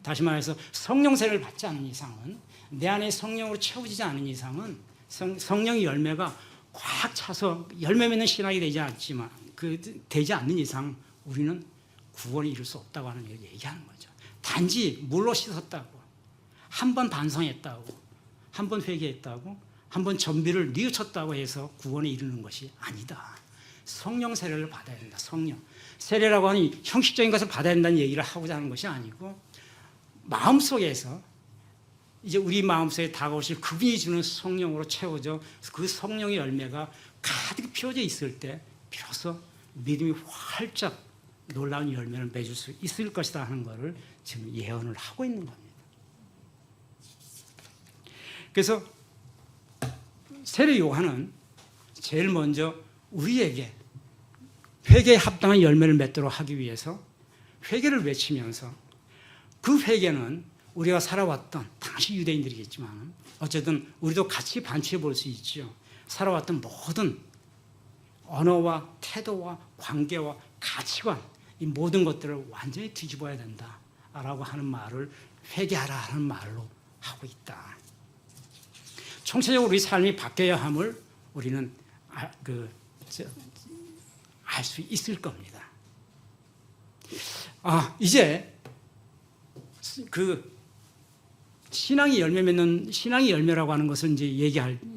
다시 말해서 성령 세례를 받지 않은 이상은, 내 안에 성령으로 채워지지 않은 이상은, 성령의 열매가 꽉 차서 열매 맺는 신앙이 되지 않는 이상 우리는 구원에 이를 수 없다고 하는 얘기하는 거죠. 단지 물로 씻었다고, 한 번 반성했다고, 한 번 회개했다고, 한 번 전비를 뉘우쳤다고 해서 구원에 이르는 것이 아니다. 성령 세례를 받아야 된다. 성령 세례라고 하는 형식적인 것을 받아야 된다는 얘기를 하고자 하는 것이 아니고, 마음속에서 이제 우리 마음속에 다가오실 그분이 주는 성령으로 채워져 그 성령의 열매가 가득 피워져 있을 때 비로소 믿음이 활짝 놀라운 열매를 맺을 수 있을 것이다 하는 것을 지금 예언을 하고 있는 겁니다. 그래서 세례 요한은 제일 먼저 우리에게 회개에 합당한 열매를 맺도록 하기 위해서 회개를 외치면서, 그 회개는 우리가 살아왔던, 당시 유대인들이겠지만 어쨌든 우리도 같이 반추해 볼 수 있죠. 살아왔던 모든 언어와 태도와 관계와 가치관, 이 모든 것들을 완전히 뒤집어야 된다라고 하는 말을 회개하라 하는 말로 하고 있다. 총체적으로 우리 삶이 바뀌어야 함을 우리는 알 수 있을 겁니다. 이제 그 신앙이 열매 맺는 신앙이 열매라고 하는 것을 이제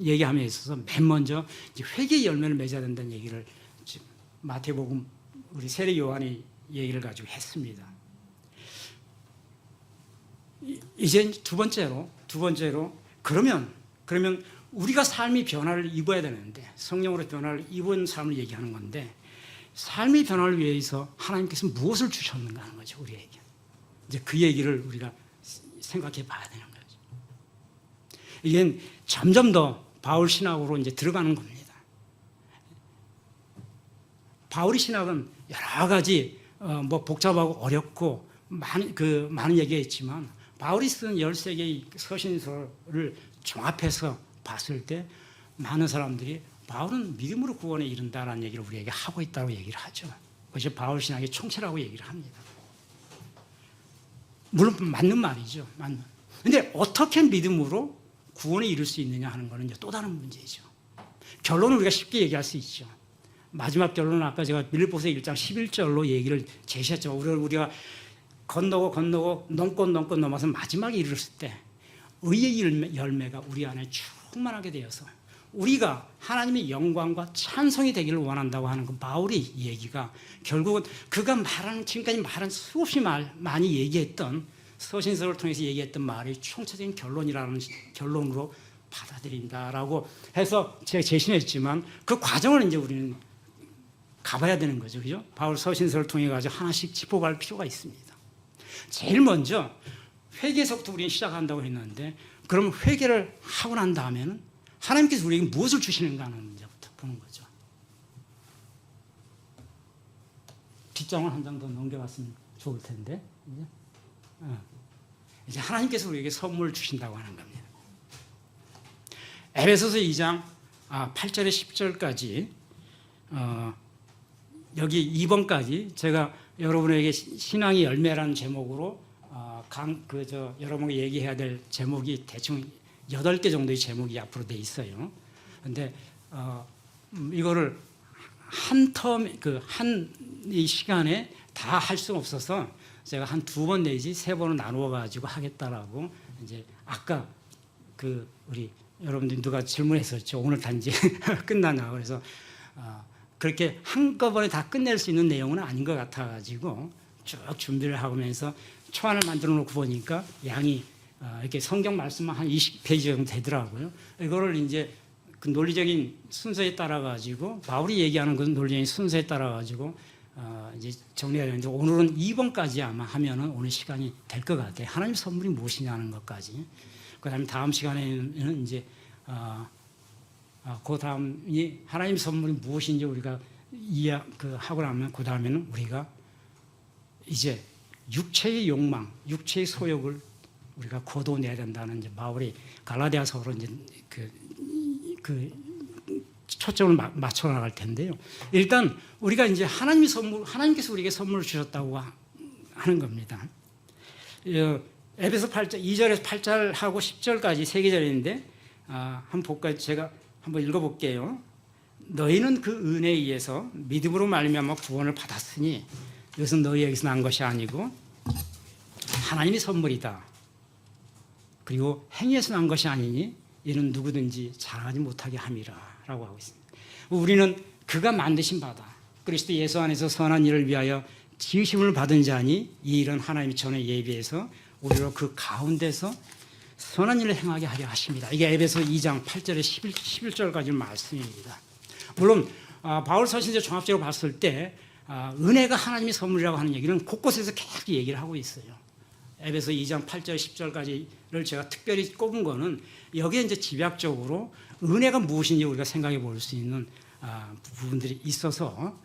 얘기함에 있어서 맨 먼저 이제 회개의 열매를 맺어야 된다는 얘기를 마태복음 우리 세례 요한이 얘기를 가지고 했습니다. 이제 두 번째로 그러면 우리가 삶이 변화를 입어야 되는데 성령으로 변화를 입은 삶을 얘기하는 건데 삶의 변화를 위해서 하나님께서 무엇을 주셨는가 하는 거죠, 우리에게. 이제 그 얘기를 우리가 생각해 봐야 되는 거죠. 이게 점점 더 바울 신학으로 이제 들어가는 겁니다. 바울의 신학은 여러 가지 뭐 복잡하고 어렵고 많은 얘기가 있지만 바울이 쓴 13개의 서신서를 종합해서 봤을 때 많은 사람들이 바울은 믿음으로 구원에 이른다라는 얘기를 우리에게 하고 있다고 얘기를 하죠. 그것이 바울 신학의 총체라고 얘기를 합니다. 물론 맞는 말이죠. 그런데 어떻게 믿음으로 구원에 이룰 수 있느냐 하는 것은 이제 또 다른 문제죠. 결론은 우리가 쉽게 얘기할 수 있죠. 마지막 결론은 아까 제가 빌립보서 1장 11절로 얘기를 제시했죠. 우리가 건너고 넘고 넘어서 마지막에 이르렀을 때 의의 열매가 우리 안에 충만하게 되어서 우리가 하나님의 영광과 찬송이 되기를 원한다고 하는 그 바울의 얘기가 결국은 그가 지금까지 말한 수없이 많이 얘기했던 서신서를 통해서 얘기했던 말이 총체적인 결론으로 받아들인다라고 해서 제가 제시했지만 그 과정을 이제 우리는 가봐야 되는 거죠. 그죠? 바울 서신서를 통해 가지고 하나씩 짚어갈 필요가 있습니다. 제일 먼저 회개에서부터 우리는 시작한다고 했는데 그럼 회개를 하고 난 다음에는 하나님께서 우리에게 무엇을 주시는가 하는 문제부터 보는 거죠. 뒷장을 한 장 더 넘겨갔으면 좋을 텐데 이제 하나님께서 우리에게 선물을 주신다고 하는 겁니다. 에베소서 2장 8절에 10절까지 여기 2번까지 제가 여러분에게 신앙의 열매라는 제목으로 여러분에게 얘기해야 될 제목이 대충 8개 정도의 제목이 앞으로 돼 있어요. 그런데 이거를 이 시간에 다 할 수가 없어서 제가 한 2번 내지 3번을 나누어 가지고 하겠다라고 이제 아까 우리 여러분들 누가 질문했었죠. 오늘 단지 끝나나 그래서 그렇게 한꺼번에 다 끝낼 수 있는 내용은 아닌 것 같아 가지고 쭉 준비를 하면서 초안을 만들어 놓고 보니까 양이 이렇게 성경 말씀만 한 20페이지 정도 되더라고요. 이거를 이제 그 논리적인 순서에 따라 가지고 바울이 얘기하는 그 논리적인 순서에 따라 가지고 이제 정리해야 되는데 오늘은 2번까지 아마 하면은 오늘 시간이 될 것 같아요. 하나님 선물이 무엇이냐는 것까지. 그다음에 다음 시간에는 이제 그 다음이 하나님 선물이 무엇인지 우리가 하고 나면 그 다음에는 우리가 이제 육체의 욕망, 육체의 소욕을 우리가 거둬내야 된다는 이제 바울이 갈라디아서로 이제 초점을 맞춰 나갈 텐데요. 일단 우리가 이제 하나님께서 우리에게 선물을 주셨다고 하는 겁니다. 에베소 8장 2절에서 8절하고 10절까지 3계절인데 한번 볼까요? 제가 한번 읽어볼게요. 너희는 그 은혜에 의해서 믿음으로 말미암아 구원을 받았으니 이것은 너희에게서 난 것이 아니고 하나님의 선물이다. 그리고 행위에서 난 것이 아니니 이는 누구든지 자랑하지 못하게 함이라 라고 하고 있습니다. 우리는 그가 만드신 바다 그리스도 예수 안에서 선한 일을 위하여 지으심을 받은 자니 이 일은 하나님이 전에 예비해서 우리로 그 가운데서 선한 일을 행하게 하려 하십니다. 이게 에베소 2장 8절에 11절까지 말씀입니다. 물론 바울 서신서 종합적으로 봤을 때 은혜가 하나님의 선물이라고 하는 얘기는 곳곳에서 계속 얘기를 하고 있어요. 에베소 2장 8절 10절까지를 제가 특별히 꼽은 거는 여기에 이제 집약적으로 은혜가 무엇인지 우리가 생각해 볼 수 있는 부분들이 있어서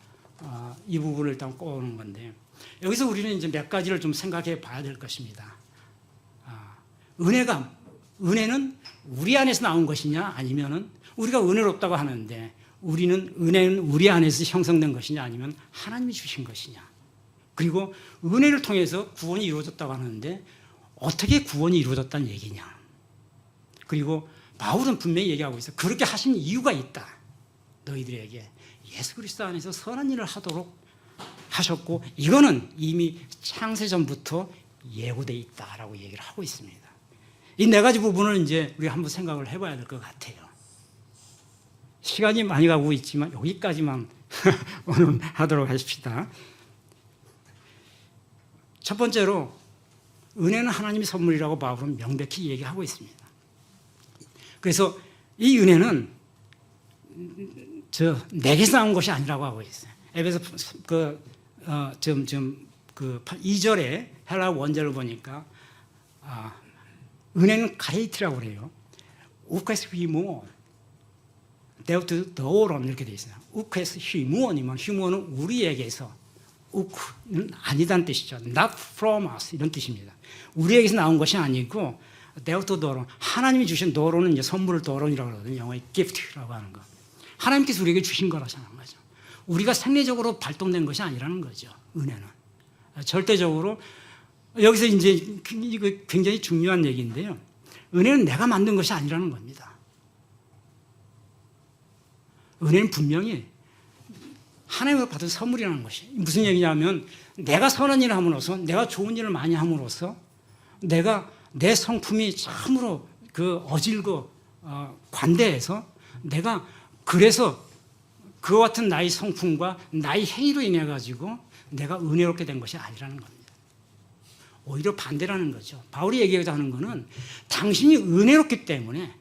이 부분을 일단 꼽는 건데 여기서 우리는 이제 몇 가지를 좀 생각해 봐야 될 것입니다. 은혜는 우리 안에서 나온 것이냐 아니면은 우리가 은혜롭다고 하는데 은혜는 우리 안에서 형성된 것이냐 아니면 하나님이 주신 것이냐. 그리고 은혜를 통해서 구원이 이루어졌다고 하는데 어떻게 구원이 이루어졌다는 얘기냐. 그리고 바울은 분명히 얘기하고 있어요. 그렇게 하신 이유가 있다. 너희들에게 예수 그리스도 안에서 선한 일을 하도록 하셨고 이거는 이미 창세전부터 예고돼 있다라고 얘기를 하고 있습니다. 이 네 가지 부분을 이제 우리가 한번 생각을 해봐야 될 것 같아요. 시간이 많이 가고 있지만 여기까지만 오늘 하도록 하십시다. 첫 번째로 은혜는 하나님의 선물이라고 바울은 명백히 얘기하고 있습니다. 그래서 이 은혜는 내게서 나온 것이 아니라고 하고 있어요. 에베소 2절에 헬라 원절을 보니까 은혜는 가레이트라고 그래요. 우케스 휘무원, 데우트 더오론 이렇게 돼 있어요. 우케스 휘무원이면 휘무원은 우리에게서, 우크는 아니다는 뜻이죠. Not from us 이런 뜻입니다. 우리에게서 나온 것이 아니고 데우트 더오론, 하나님이 주신 더오론은 이제 선물을 더오론이라고 그러거든요. 영어의 gift라고 하는 거. 하나님께서 우리에게 주신 거라는 거죠. 우리가 생리적으로 발동된 것이 아니라는 거죠. 은혜는 절대적으로 여기서 이제 이거 굉장히 중요한 얘기인데요. 은혜는 내가 만든 것이 아니라는 겁니다. 은혜는 분명히 하나님으로 받은 선물이라는 것이 무슨 얘기냐면 내가 선한 일을 함으로써 내가 좋은 일을 많이 함으로써 내가 내 성품이 참으로 어질고 관대해서 내가 그래서 그와 같은 나의 성품과 나의 행위로 인해 가지고 내가 은혜롭게 된 것이 아니라는 겁니다. 오히려 반대라는 거죠. 바울이 얘기하고자 하는 것은 당신이 은혜롭기 때문에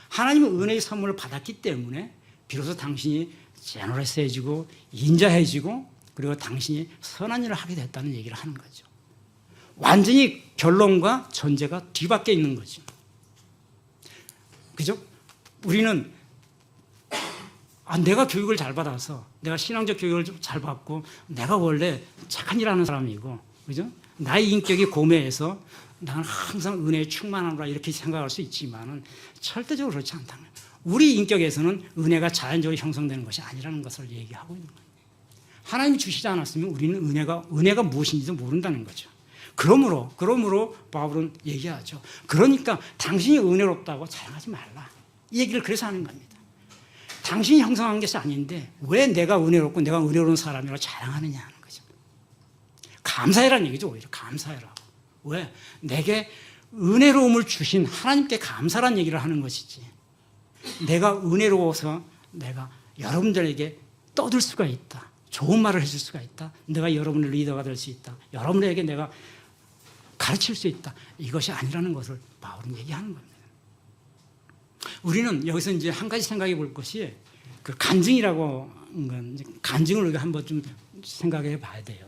하나님의 은혜의 선물을 받았기 때문에 비로소 당신이 제너러스해지고 인자해지고 그리고 당신이 선한 일을 하게 됐다는 얘기를 하는 거죠. 완전히 결론과 전제가 뒤바뀌어 있는 거죠. 그죠? 우리는 내가 교육을 잘 받아서 내가 신앙적 교육을 좀 잘 받고 내가 원래 착한 일 하는 사람이고 그죠? 나의 인격이 고매해서 나는 항상 은혜에 충만하노라 이렇게 생각할 수 있지만은 절대적으로 그렇지 않다는 거예요. 우리 인격에서는 은혜가 자연적으로 형성되는 것이 아니라는 것을 얘기하고 있는 거예요. 하나님이 주시지 않았으면 우리는 은혜가 무엇인지도 모른다는 거죠. 그러므로 바울은 얘기하죠. 그러니까 당신이 은혜롭다고 자랑하지 말라. 이 얘기를 그래서 하는 겁니다. 당신이 형성한 것이 아닌데 왜 내가 은혜롭고 내가 은혜로운 사람이라고 자랑하느냐 하는 거죠. 감사해라는 얘기죠. 오히려 감사해라. 왜? 내게 은혜로움을 주신 하나님께 감사란 얘기를 하는 것이지. 내가 은혜로워서 내가 여러분들에게 떠들 수가 있다. 좋은 말을 해줄 수가 있다. 내가 여러분의 리더가 될 수 있다. 여러분에게 내가 가르칠 수 있다. 이것이 아니라는 것을 바울은 얘기하는 겁니다. 우리는 여기서 이제 한 가지 생각해 볼 것이 그 간증이라고 하는 건 간증을 우리가 한번 좀 생각해 봐야 돼요.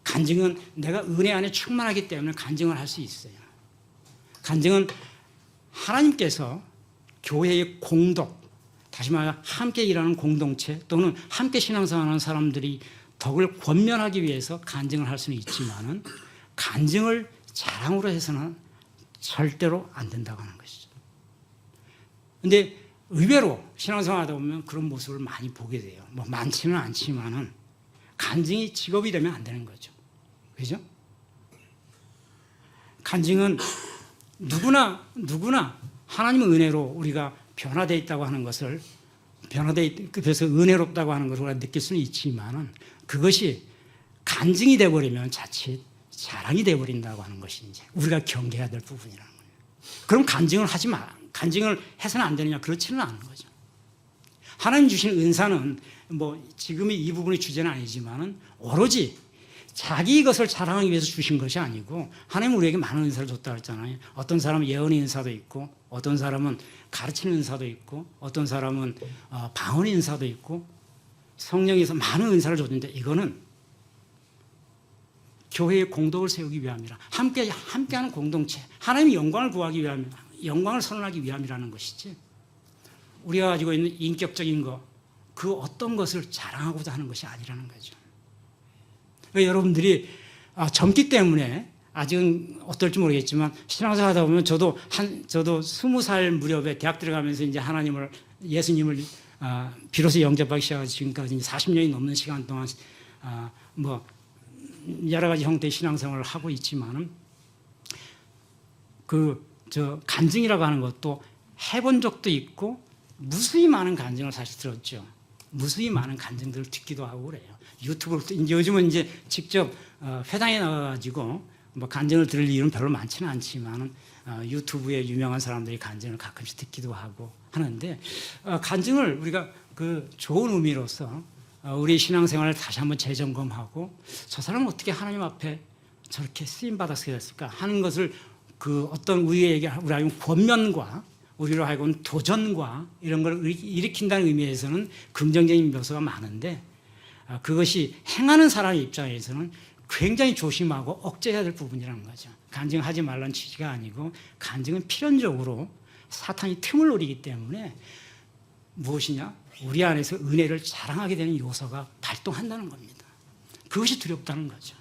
간증은 내가 은혜 안에 충만하기 때문에 간증을 할 수 있어요. 간증은 하나님께서 교회의 공덕, 다시 말해 함께 일하는 공동체 또는 함께 신앙생활하는 사람들이 덕을 권면하기 위해서 간증을 할 수는 있지만은 간증을 자랑으로 해서는 절대로 안 된다고 하는 것이죠. 그런데 의외로 신앙생활하다 보면 그런 모습을 많이 보게 돼요. 뭐 많지는 않지만은 간증이 직업이 되면 안 되는 거죠. 그죠? 간증은 누구나 하나님의 은혜로 우리가 변화되어 있다고 하는 것을 그래서 은혜롭다고 하는 것을 우리가 느낄 수는 있지만은 그것이 간증이 되어버리면 자칫 자랑이 되어버린다고 하는 것이 이제 우리가 경계해야 될 부분이라는 거예요. 그럼 간증을 하지 마. 간증을 해서는 안 되느냐? 그렇지는 않은 거죠. 하나님 주신 은사는 뭐 지금이 이 부분이 주제는 아니지만은 오로지 자기 것을 자랑하기 위해서 주신 것이 아니고 하나님은 우리에게 많은 은사를 줬다고 했잖아요. 어떤 사람은 예언의 은사도 있고 어떤 사람은 가르치는 은사도 있고 어떤 사람은 방언의 은사도 있고 성령에서 많은 은사를 줬는데 이거는 교회의 공덕을 세우기 위함이라 함께하는 공동체 하나님의 영광을 구하기 위함 영광을 선언하기 위함이라는 것이지 우리가 가지고 있는 인격적인 그 어떤 것을 자랑하고자 하는 것이 아니라는 거죠. 그러니까 여러분들이 젊기 때문에 아직은 어떨지 모르겠지만 신앙생활 하다 보면 저도 20살 무렵에 대학 들어가면서 이제 예수님을 비로소 영접하기 시작해서 지금까지 40년이 넘는 시간 동안 뭐 여러 가지 형태의 신앙생활을 하고 있지만은 간증이라고 하는 것도 해본 적도 있고 무수히 많은 간증을 사실 들었죠. 무수히 많은 간증들을 듣기도 하고 그래요. 유튜브로 이제 요즘은 이제 직접 회당에 나가가지고 뭐 간증을 들을 일은 별로 많지는 않지만 유튜브에 유명한 사람들이 간증을 가끔씩 듣기도 하고 하는데 간증을 우리가 그 좋은 의미로서 우리 신앙생활을 다시 한번 재점검하고 저 사람은 어떻게 하나님 앞에 저렇게 쓰임 받았게 됐을까 하는 것을 그 어떤 우리에게 우리 권면과 우리로 하여금 도전과 이런 걸 일으킨다는 의미에서는 긍정적인 요소가 많은데 그것이 행하는 사람의 입장에서는 굉장히 조심하고 억제해야 될 부분이라는 거죠. 간증하지 말라는 취지가 아니고 간증은 필연적으로 사탄이 틈을 노리기 때문에 무엇이냐? 우리 안에서 은혜를 자랑하게 되는 요소가 발동한다는 겁니다. 그것이 두렵다는 거죠.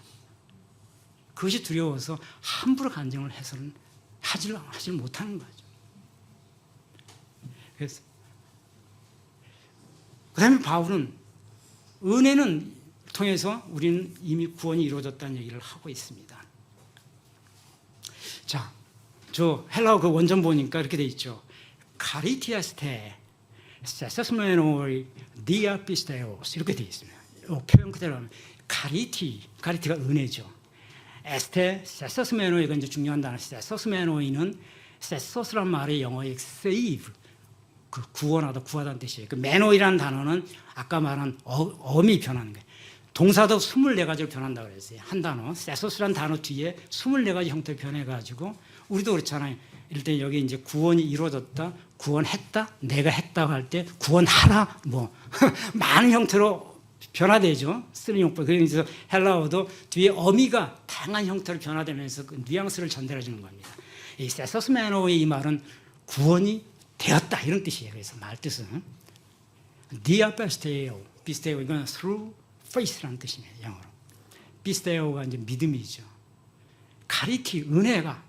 그것이 두려워서 함부로 간증을 해서는 하지 못하는 거죠. 그래서 그다음에 바울은 은혜는 통해서 우리는 이미 구원이 이루어졌다는 얘기를 하고 있습니다. 자, 저 헬라어 그 원전 보니까 이렇게 돼 있죠. 카리티아스테 세서스메노이 디아피스테오스 이렇게 돼 있습니다. 표현 그대로 하면 카리티가 은혜죠. 에스테 세서스메노이 이건 이제 중요한 단어. 세서스메노이는 세서스란 말의 영어의 save 그 구원하다 구하다는 뜻이에요. 그 메노이라는 단어는 아까 말한 어미 변하는 거예요. 동사도 24가지로 변한다고 그랬어요. 한 단어, 세소스란 단어 뒤에 24가지 형태로 변해가지고 우리도 그렇잖아요. 이럴 때 여기 이제 구원이 이루어졌다, 구원했다, 내가 했다고 할 때 구원하라, 뭐 많은 형태로 변화되죠. 쓰는 용법. 그래서 헬라어도 뒤에 어미가 다양한 형태로 변화되면서 그 뉘앙스를 전달해 주는 겁니다. 이 세소스메노의 이 말은 구원이 되었다 이런 뜻이에요. 그래서 말 뜻은 디아페스테오, 비스테오 이건 through faith라는 뜻입니다. 영어로. 비스테오가 이제 믿음이죠. 카리티 은혜가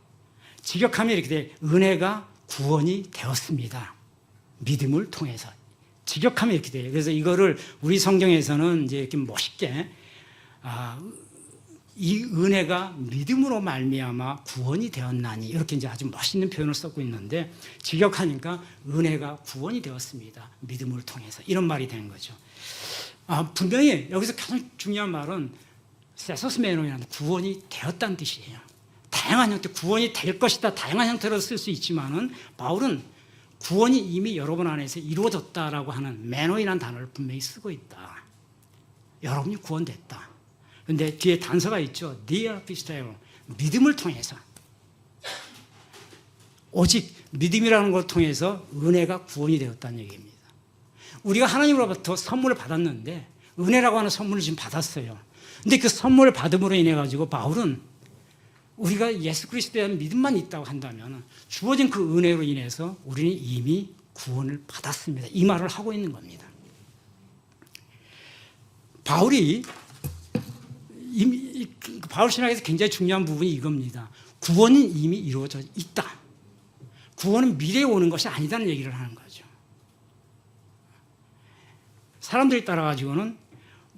직역하면 이렇게 돼. 은혜가 구원이 되었습니다. 믿음을 통해서 직역하면 이렇게 돼요. 그래서 이거를 우리 성경에서는 이제 이렇게 멋있게 이 은혜가 믿음으로 말미암아 구원이 되었나니 이렇게 이제 아주 멋있는 표현을 쓰고 있는데 직역하니까 은혜가 구원이 되었습니다. 믿음을 통해서 이런 말이 되는 거죠. 분명히 여기서 가장 중요한 말은 세소스메노이라는 구원이 되었다는 뜻이에요. 다양한 형태 구원이 될 것이다. 다양한 형태로 쓸 수 있지만은 바울은 구원이 이미 여러분 안에서 이루어졌다라고 하는 메노이라는 단어를 분명히 쓰고 있다. 여러분이 구원됐다. 그런데 뒤에 단서가 있죠. 디아피스테오 믿음을 통해서 오직 믿음이라는 걸 통해서 은혜가 구원이 되었다는 얘기입니다. 우리가 하나님으로부터 선물을 받았는데 은혜라고 하는 선물을 지금 받았어요. 근데 그 선물을 받음으로 인해 가지고 바울은 우리가 예수 그리스도에 대한 믿음만 있다고 한다면 주어진 그 은혜로 인해서 우리는 이미 구원을 받았습니다. 이 말을 하고 있는 겁니다. 바울 신학에서 굉장히 중요한 부분이 이겁니다. 구원은 이미 이루어져 있다. 구원은 미래에 오는 것이 아니다는 얘기를 하는 거죠. 사람들이 따라가지고는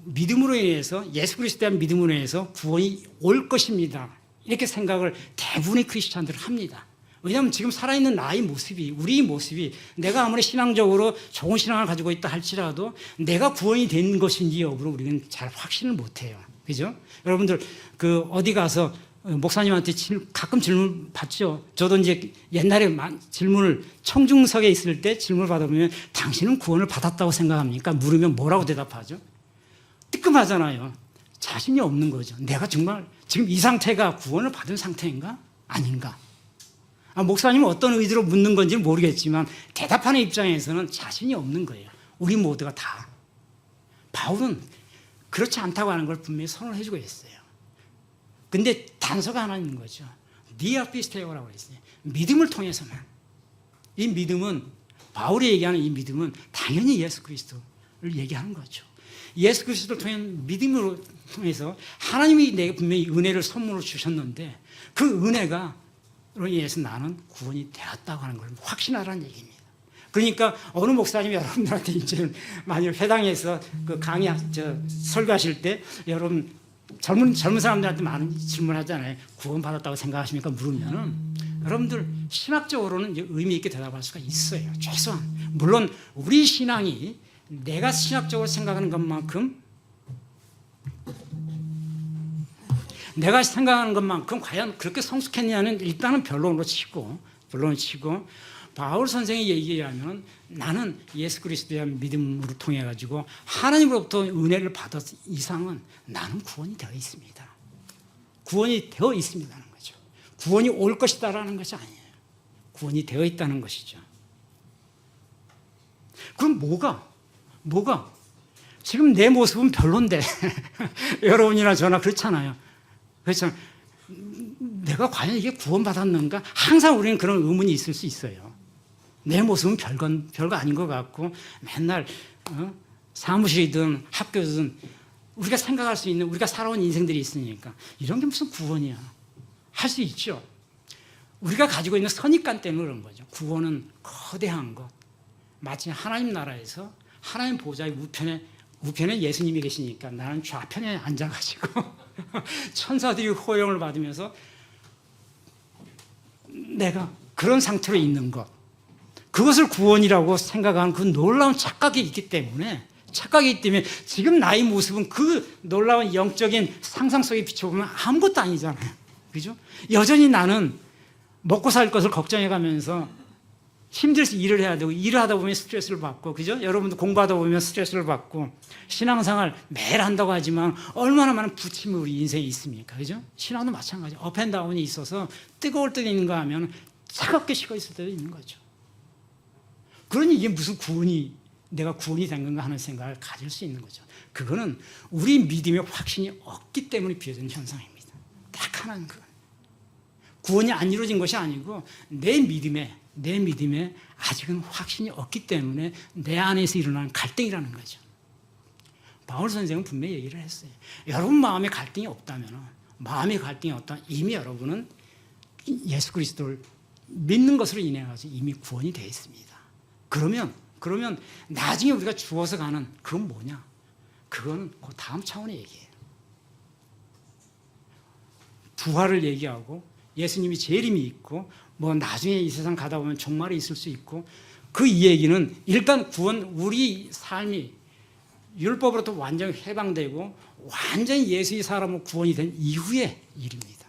믿음으로 인해서 예수 그리스도에 대한 믿음으로 인해서 구원이 올 것입니다. 이렇게 생각을 대부분의 크리스찬들은 합니다. 왜냐하면 지금 살아있는 나의 모습이 우리 모습이 내가 아무리 신앙적으로 좋은 신앙을 가지고 있다 할지라도 내가 구원이 된 것인지 여부를 우리는 잘 확신을 못해요. 그죠? 여러분들 그 어디 가서 목사님한테 가끔 질문 받죠. 저도 이제 옛날에 질문을 청중석에 있을 때 질문을 받아보면 당신은 구원을 받았다고 생각합니까? 물으면 뭐라고 대답하죠? 뜨끔하잖아요. 자신이 없는 거죠. 내가 정말 지금 이 상태가 구원을 받은 상태인가? 아닌가? 목사님은 어떤 의도로 묻는 건지 모르겠지만 대답하는 입장에서는 자신이 없는 거예요. 우리 모두가 다. 바울은 그렇지 않다고 하는 걸 분명히 선언을 해주고 있어요. 근데 단서가 하나 있는 거죠. 디아피스테오라고 했어요. 믿음을 통해서만. 이 믿음은 바울이 얘기하는 이 믿음은 당연히 예수 그리스도를 얘기하는 거죠. 예수 그리스도를 통한 믿음으로 통해서 하나님이 내게 분명히 은혜를 선물로 주셨는데 그 은혜가 로 인해서 나는 구원이 되었다고 하는 걸 확신하라는 얘기입니다. 그러니까 어느 목사님이 여러분들한테 이제 만약 회당에서 그 설교하실 때 여러분 젊은 사람들한테 많은 질문하잖아요. 구원 받았다고 생각하십니까? 물으면은 여러분들 신학적으로는 이제 의미 있게 대답할 수가 있어요. 최소한. 물론 우리 신앙이 내가 신학적으로 생각하는 것만큼 과연 그렇게 성숙했냐는 일단은 변론으로 치고 바울 선생의 얘기에 의하면 나는 예수 그리스도에 대한 믿음으로 통해 가지고 하나님으로부터 은혜를 받았 이상은 나는 구원이 되어 있습니다. 구원이 되어 있습니다는 거죠. 구원이 올 것이다라는 것이 아니에요. 구원이 되어 있다는 것이죠. 그럼 뭐가 지금 내 모습은 별론데 여러분이나 저나 그렇잖아요. 내가 과연 이게 구원받았는가? 항상 우리는 그런 의문이 있을 수 있어요. 내 모습은 별거 아닌 것 같고 맨날 사무실이든 학교든 우리가 생각할 수 있는 우리가 살아온 인생들이 있으니까 이런 게 무슨 구원이야. 할 수 있죠. 우리가 가지고 있는 선입관 때문에 그런 거죠. 구원은 거대한 것. 마치 하나님 나라에서 하나님 보좌의 우편에 예수님이 계시니까 나는 좌편에 앉아가지고 천사들이 호령을 받으면서 내가 그런 상태로 있는 것. 그것을 구원이라고 생각하는 그 놀라운 착각이 있기 때문에 지금 나의 모습은 그 놀라운 영적인 상상 속에 비춰보면 아무것도 아니잖아요. 그죠? 여전히 나는 먹고 살 것을 걱정해 가면서 힘들어서 일을 해야 되고 일을 하다 보면 스트레스를 받고 그죠? 여러분도 공부하다 보면 스트레스를 받고 신앙생활 매일 한다고 하지만 얼마나 많은 부침이 우리 인생에 있습니까? 그죠? 신앙도 마찬가지예요. 업앤다운이 있어서 뜨거울 때도 있는가 하면 차갑게 식어 있을 때도 있는 거죠. 그러니 이게 무슨 내가 구원이 된 건가 하는 생각을 가질 수 있는 거죠. 그거는 우리 믿음의 확신이 없기 때문에 비어진 현상입니다. 딱 하나는 구원이 안 이루어진 것이 아니고 내 믿음에 아직은 확신이 없기 때문에 내 안에서 일어나는 갈등이라는 거죠. 바울 선생은 분명히 얘기를 했어요. 여러분 마음에 갈등이 없다면 이미 여러분은 예수 그리스도를 믿는 것으로 인해 가지고 이미 구원이 되어 있습니다. 그러면 나중에 우리가 죽어서 가는 그건 뭐냐? 그거는 그 다음 차원의 얘기예요. 부활을 얘기하고 예수님이 재림이 있고 뭐 나중에 이 세상 가다 보면 종말이 있을 수 있고 그 얘기는 일단 구원 우리 삶이 율법으로부터 완전히 해방되고 완전히 예수의 사람으로 구원이 된 이후의 일입니다.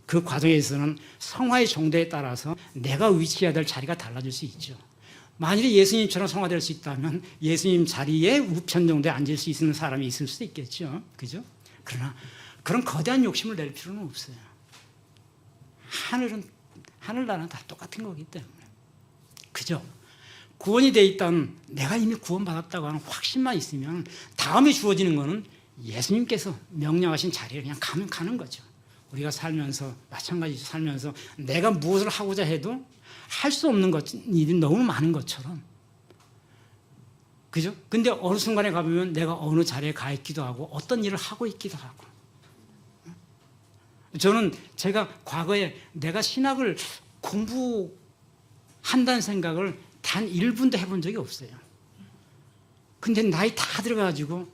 그 과정에서는 성화의 정도에 따라서 내가 위치해야 될 자리가 달라질 수 있죠. 만일에 예수님처럼 성화될 수 있다면 예수님 자리에 우편 정도에 앉을 수 있는 사람이 있을 수도 있겠죠. 그죠? 그러나 그런 거대한 욕심을 낼 필요는 없어요. 하늘나라는 다 똑같은 거기 때문에. 그죠? 구원이 돼 있다는 내가 이미 구원받았다고 하는 확신만 있으면 다음에 주어지는 거는 예수님께서 명령하신 자리에 그냥 가는 거죠. 우리가 마찬가지로 살면서 내가 무엇을 하고자 해도 할 수 없는 일이 너무 많은 것처럼. 그죠? 근데 어느 순간에 가보면 내가 어느 자리에 가 있기도 하고 어떤 일을 하고 있기도 하고. 저는 제가 과거에 내가 신학을 공부한다는 생각을 단 1분도 해본 적이 없어요. 근데 나이 다 들어가지고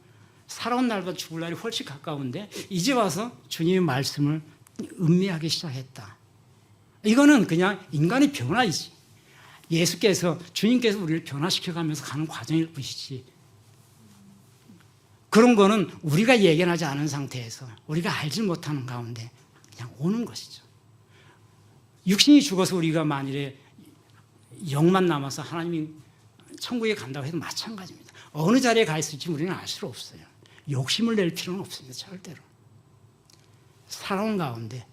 살아온 날보다 죽을 날이 훨씬 가까운데 이제 와서 주님의 말씀을 음미하기 시작했다. 이거는 그냥 인간의 변화이지. 주님께서 우리를 변화시켜가면서 가는 과정일 뿐이지. 그런 거는 우리가 예견하지 않은 상태에서 우리가 알지 못하는 가운데 그냥 오는 것이죠. 육신이 죽어서 우리가 만일에 영만 남아서 하나님이 천국에 간다고 해도 마찬가지입니다. 어느 자리에 가 있을지 우리는 알 수 없어요. 욕심을 낼 필요는 없습니다. 절대로. 살아온 가운데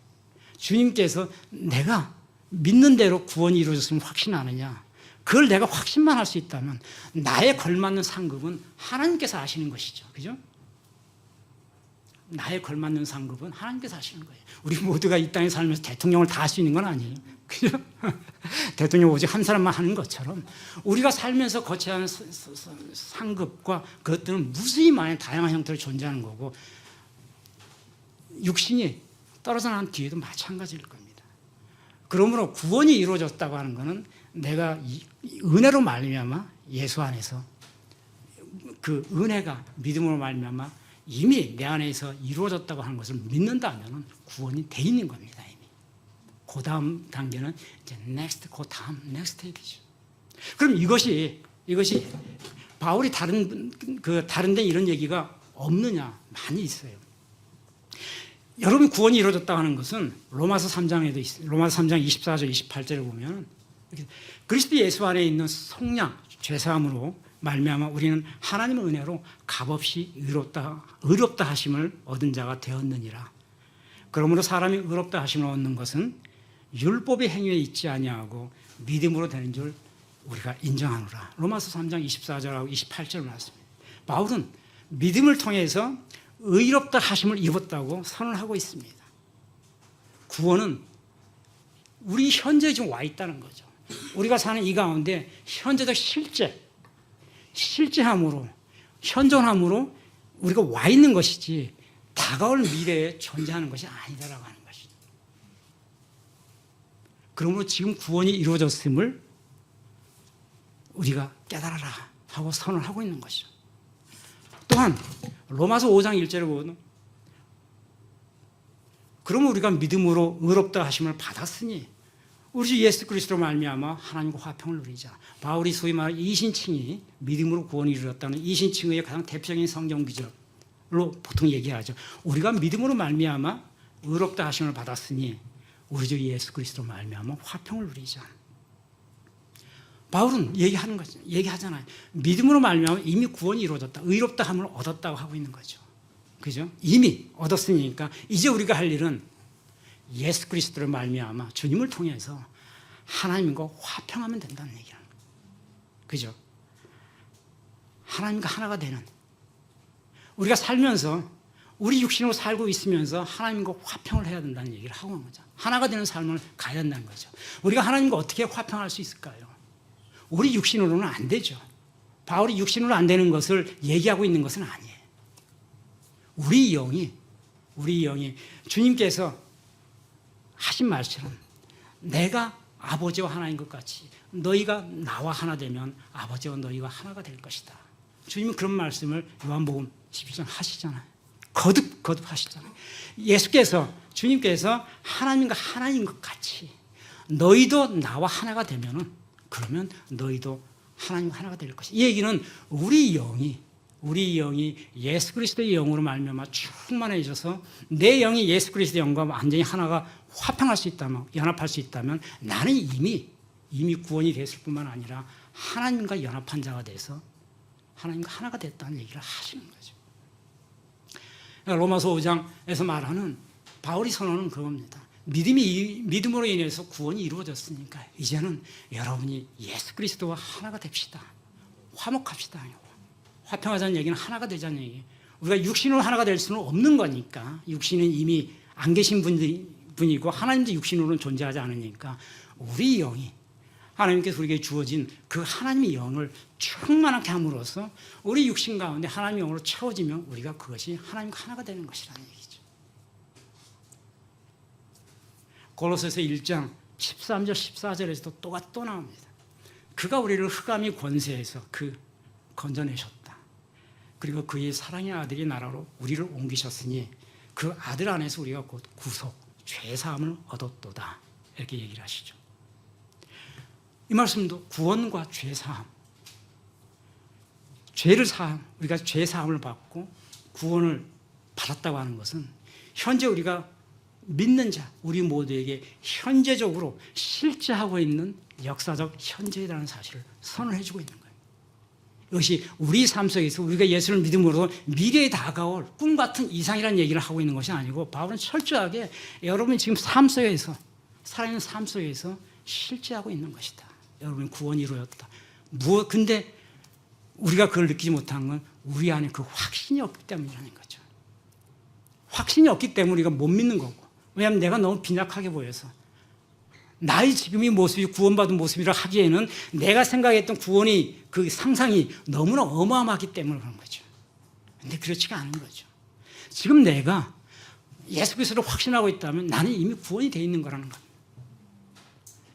주님께서 내가 믿는 대로 구원이 이루어졌으면 확신하느냐. 그걸 내가 확신만 할 수 있다면 나에 걸맞는 상급은 하나님께서 하시는 것이죠. 그죠? 나에 걸맞는 상급은 하나님께서 하시는 거예요. 우리 모두가 이 땅에 살면서 대통령을 다 할 수 있는 건 아니에요. 그죠? 대통령 오직 한 사람만 하는 것처럼 우리가 살면서 거쳐야 하는 상급과 그것들은 무수히 많은 다양한 형태로 존재하는 거고 육신이 떨어져 난 뒤에도 마찬가지일 겁니다. 그러므로 구원이 이루어졌다고 하는 것은 내가 은혜로 말미암아 예수 안에서 그 은혜가 믿음으로 말미암아 이미 내 안에서 이루어졌다고 하는 것을 믿는다면 구원이 돼 있는 겁니다. 이미 그 다음 단계는 이제 next, 그 다음 next stage죠. 그럼 이것이 바울이 다른 데 이런 얘기가 없느냐? 많이 있어요. 여러분 구원이 이루어졌다 하는 것은 로마서 3장에도 있어요. 로마서 3장 24절 28절을 보면 그리스도 예수 안에 있는 속량 죄사함으로 말미암아 우리는 하나님의 은혜로 값없이 의롭다 하심을 얻은 자가 되었느니라. 그러므로 사람이 의롭다 하심을 얻는 것은 율법의 행위에 있지 아니하고 믿음으로 되는 줄 우리가 인정하노라. 로마서 3장 24절하고 28절 말씀입니다. 바울은 믿음을 통해서 의롭다 하심을 입었다고 선언하고 있습니다. 구원은 우리 현재에 지금 와 있다는 거죠. 우리가 사는 이 가운데 현재적 실제함으로 현존함으로 우리가 와 있는 것이지 다가올 미래에 존재하는 것이 아니다라고 하는 것이죠. 그러므로 지금 구원이 이루어졌음을 우리가 깨달아라 하고 선언을 하고 있는 것이죠. 또한 로마서 5장 1절을 보면 그러면 우리가 믿음으로 의롭다 하심을 받았으니 우리 주 예수 그리스도로 말미암아 하나님과 화평을 누리자. 바울이 소위 말하는 이신칭이 믿음으로 구원이 이루어졌다는 이신칭의 가장 대표적인 성경 구절로 보통 얘기하죠. 우리가 믿음으로 말미암아 의롭다 하심을 받았으니 우리 주 예수 그리스도로 말미암아 화평을 누리자. 바울은 얘기하잖아요. 믿음으로 말미암아 이미 구원이 이루어졌다. 의롭다 함을 얻었다고 하고 있는 거죠. 그죠? 이미 얻었으니까 이제 우리가 할 일은 예수 그리스도를 말미암아 주님을 통해서 하나님과 화평하면 된다는 얘기라는 거예요. 그죠? 하나님과 하나가 되는 우리가 살면서 우리 육신으로 살고 있으면서 하나님과 화평을 해야 된다는 얘기를 하고 있는 거죠. 하나가 되는 삶을 가야 된다는 거죠. 우리가 하나님과 어떻게 화평할 수 있을까요? 우리 육신으로는 안 되죠. 바울이 육신으로 안 되는 것을 얘기하고 있는 것은 아니에요. 우리 영이 주님께서 하신 말처럼 내가 아버지와 하나인 것 같이 너희가 나와 하나 되면 아버지와 너희가 하나가 될 것이다. 주님은 그런 말씀을 요한복음 12장 하시잖아요. 거듭 하시잖아요. 주님께서 하나님과 하나인 것 같이 너희도 나와 하나가 되면은 그러면 너희도 하나님과 하나가 될 것이다. 이 얘기는 우리 영이 예수 그리스도의 영으로 말미암아 충만해져서 내 영이 예수 그리스도의 영과 완전히 하나가 화평할 수 있다면, 연합할 수 있다면 나는 이미 구원이 됐을 뿐만 아니라 하나님과 연합한 자가 돼서 하나님과 하나가 됐다는 얘기를 하시는 거죠. 로마서 5장에서 말하는 바울이 선언은 그겁니다. 믿음으로 인해서 구원이 이루어졌으니까 이제는 여러분이 예수 그리스도와 하나가 됩시다. 화목합시다. 화평하자는 얘기는 하나가 되자는 얘기예요. 우리가 육신으로 하나가 될 수는 없는 거니까 육신은 이미 안 계신 분이고 하나님도 육신으로는 존재하지 않으니까 우리 영이 하나님께서 우리에게 주어진 그 하나님의 영을 충만하게 함으로써 우리 육신 가운데 하나님의 영으로 채워지면 우리가 그것이 하나님과 하나가 되는 것이라는 얘기죠. 골로새서 1장 13절 14절에서도 또 나옵니다. 그가 우리를 흑암의 권세에서 건져내셨다. 그리고 그의 사랑의 아들이 나라로 우리를 옮기셨으니 그 아들 안에서 우리가 곧 구속, 죄사함을 얻었도다. 이렇게 얘기를 하시죠. 이 말씀도 구원과 죄사함, 우리가 죄사함을 받고 구원을 받았다고 하는 것은 현재 우리가 믿는 자, 우리 모두에게 현재적으로 실제하고 있는 역사적 현재라는 사실을 선언해주고 있는 거예요. 이것이 우리 삶 속에서 우리가 예수를 믿음으로 미래에 다가올 꿈 같은 이상이라는 얘기를 하고 있는 것이 아니고 바울은 철저하게 여러분이 지금 삶 속에서 살아있는 삶 속에서 실제하고 있는 것이다. 여러분이 구원이 이루어졌다. 근데 우리가 그걸 느끼지 못한 건 우리 안에 그 확신이 없기 때문이라는 거죠. 확신이 없기 때문에 우리가 못 믿는 거고. 왜냐하면 내가 너무 빈약하게 보여서 나의 지금의 모습이 구원받은 모습이라 하기에는 내가 생각했던 구원이 그 상상이 너무나 어마어마하기 때문에 그런 거죠. 근데 그렇지가 않은 거죠. 지금 내가 예수 그리스도를 확신하고 있다면 나는 이미 구원이 되어 있는 거라는 겁니다.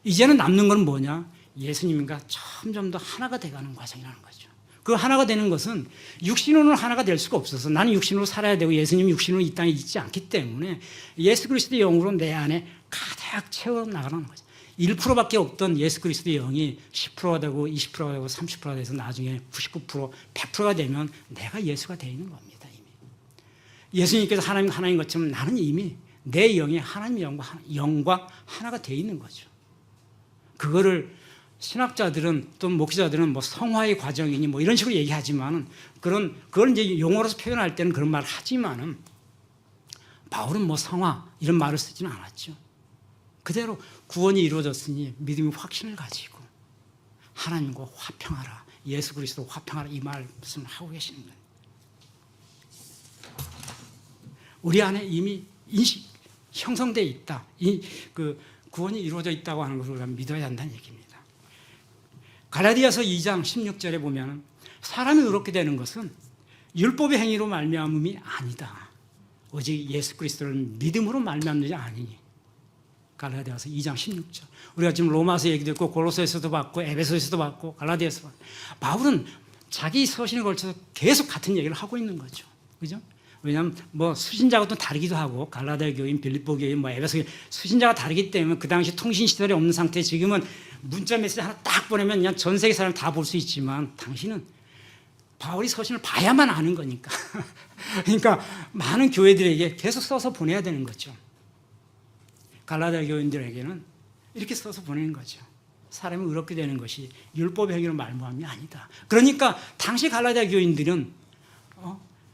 이제는 남는 건 뭐냐? 예수님과 점점 더 하나가 돼가는 과정이라는 거죠. 그 하나가 되는 것은 육신으로는 하나가 될 수가 없어서 나는 육신으로 살아야 되고 예수님이 육신으로 이 땅에 있지 않기 때문에 예수 그리스도의 영으로 내 안에 가득 채워 나가는 거죠. 1%밖에 없던 예수 그리스도의 영이 10%가 되고 20%가 되고 30%가 돼서 나중에 99%, 100%가 되면 내가 예수가 되어 있는 겁니다. 이미. 예수님께서 하나님 것처럼 나는 이미 내 영이 하나님의 영과 하나가 되어 있는 거죠. 그거를 신학자들은 또 목사들은 뭐 성화의 과정이니 뭐 이런 식으로 얘기하지만은 그걸 이제 용어로서 표현할 때는 그런 말을 하지만은 바울은 뭐 성화 이런 말을 쓰지는 않았죠. 그대로 구원이 이루어졌으니 믿음의 확신을 가지고 하나님과 화평하라, 예수 그리스도 화평하라 이 말씀을 하고 계시는 거예요. 우리 안에 이미 인식 형성되어 있다. 그 구원이 이루어져 있다고 하는 것을 우리가 믿어야 한다는 얘기입니다. 갈라디아서 2장 16절에 보면 사람이 의롭게 되는 것은 율법의 행위로 말미암음이 아니다. 오직 예수 그리스도를 믿음으로 말미암는 자 아니니. 갈라디아서 2장 16절. 우리가 지금 로마서 얘기도 했고 골로새에서도 봤고 에베소에서도 봤고 갈라디아서 봤고 바울은 자기 서신에 걸쳐서 계속 같은 얘기를 하고 있는 거죠. 그죠? 왜냐하면 뭐 수신자가 또 다르기도 하고 갈라디아 교인, 빌립보 교인, 뭐 에베소 교인 수신자가 다르기 때문에 그 당시 통신 시설이 없는 상태에 지금은 문자 메시지 하나 딱 보내면 그냥 전 세계 사람 다 볼 수 있지만 당신은 바울이 서신을 봐야만 아는 거니까. 그러니까 많은 교회들에게 계속 써서 보내야 되는 거죠. 갈라디아 교인들에게는 이렇게 써서 보내는 거죠. 사람이 의롭게 되는 것이 율법의 행위로 말미암이 아니다. 그러니까 당시 갈라디아 교인들은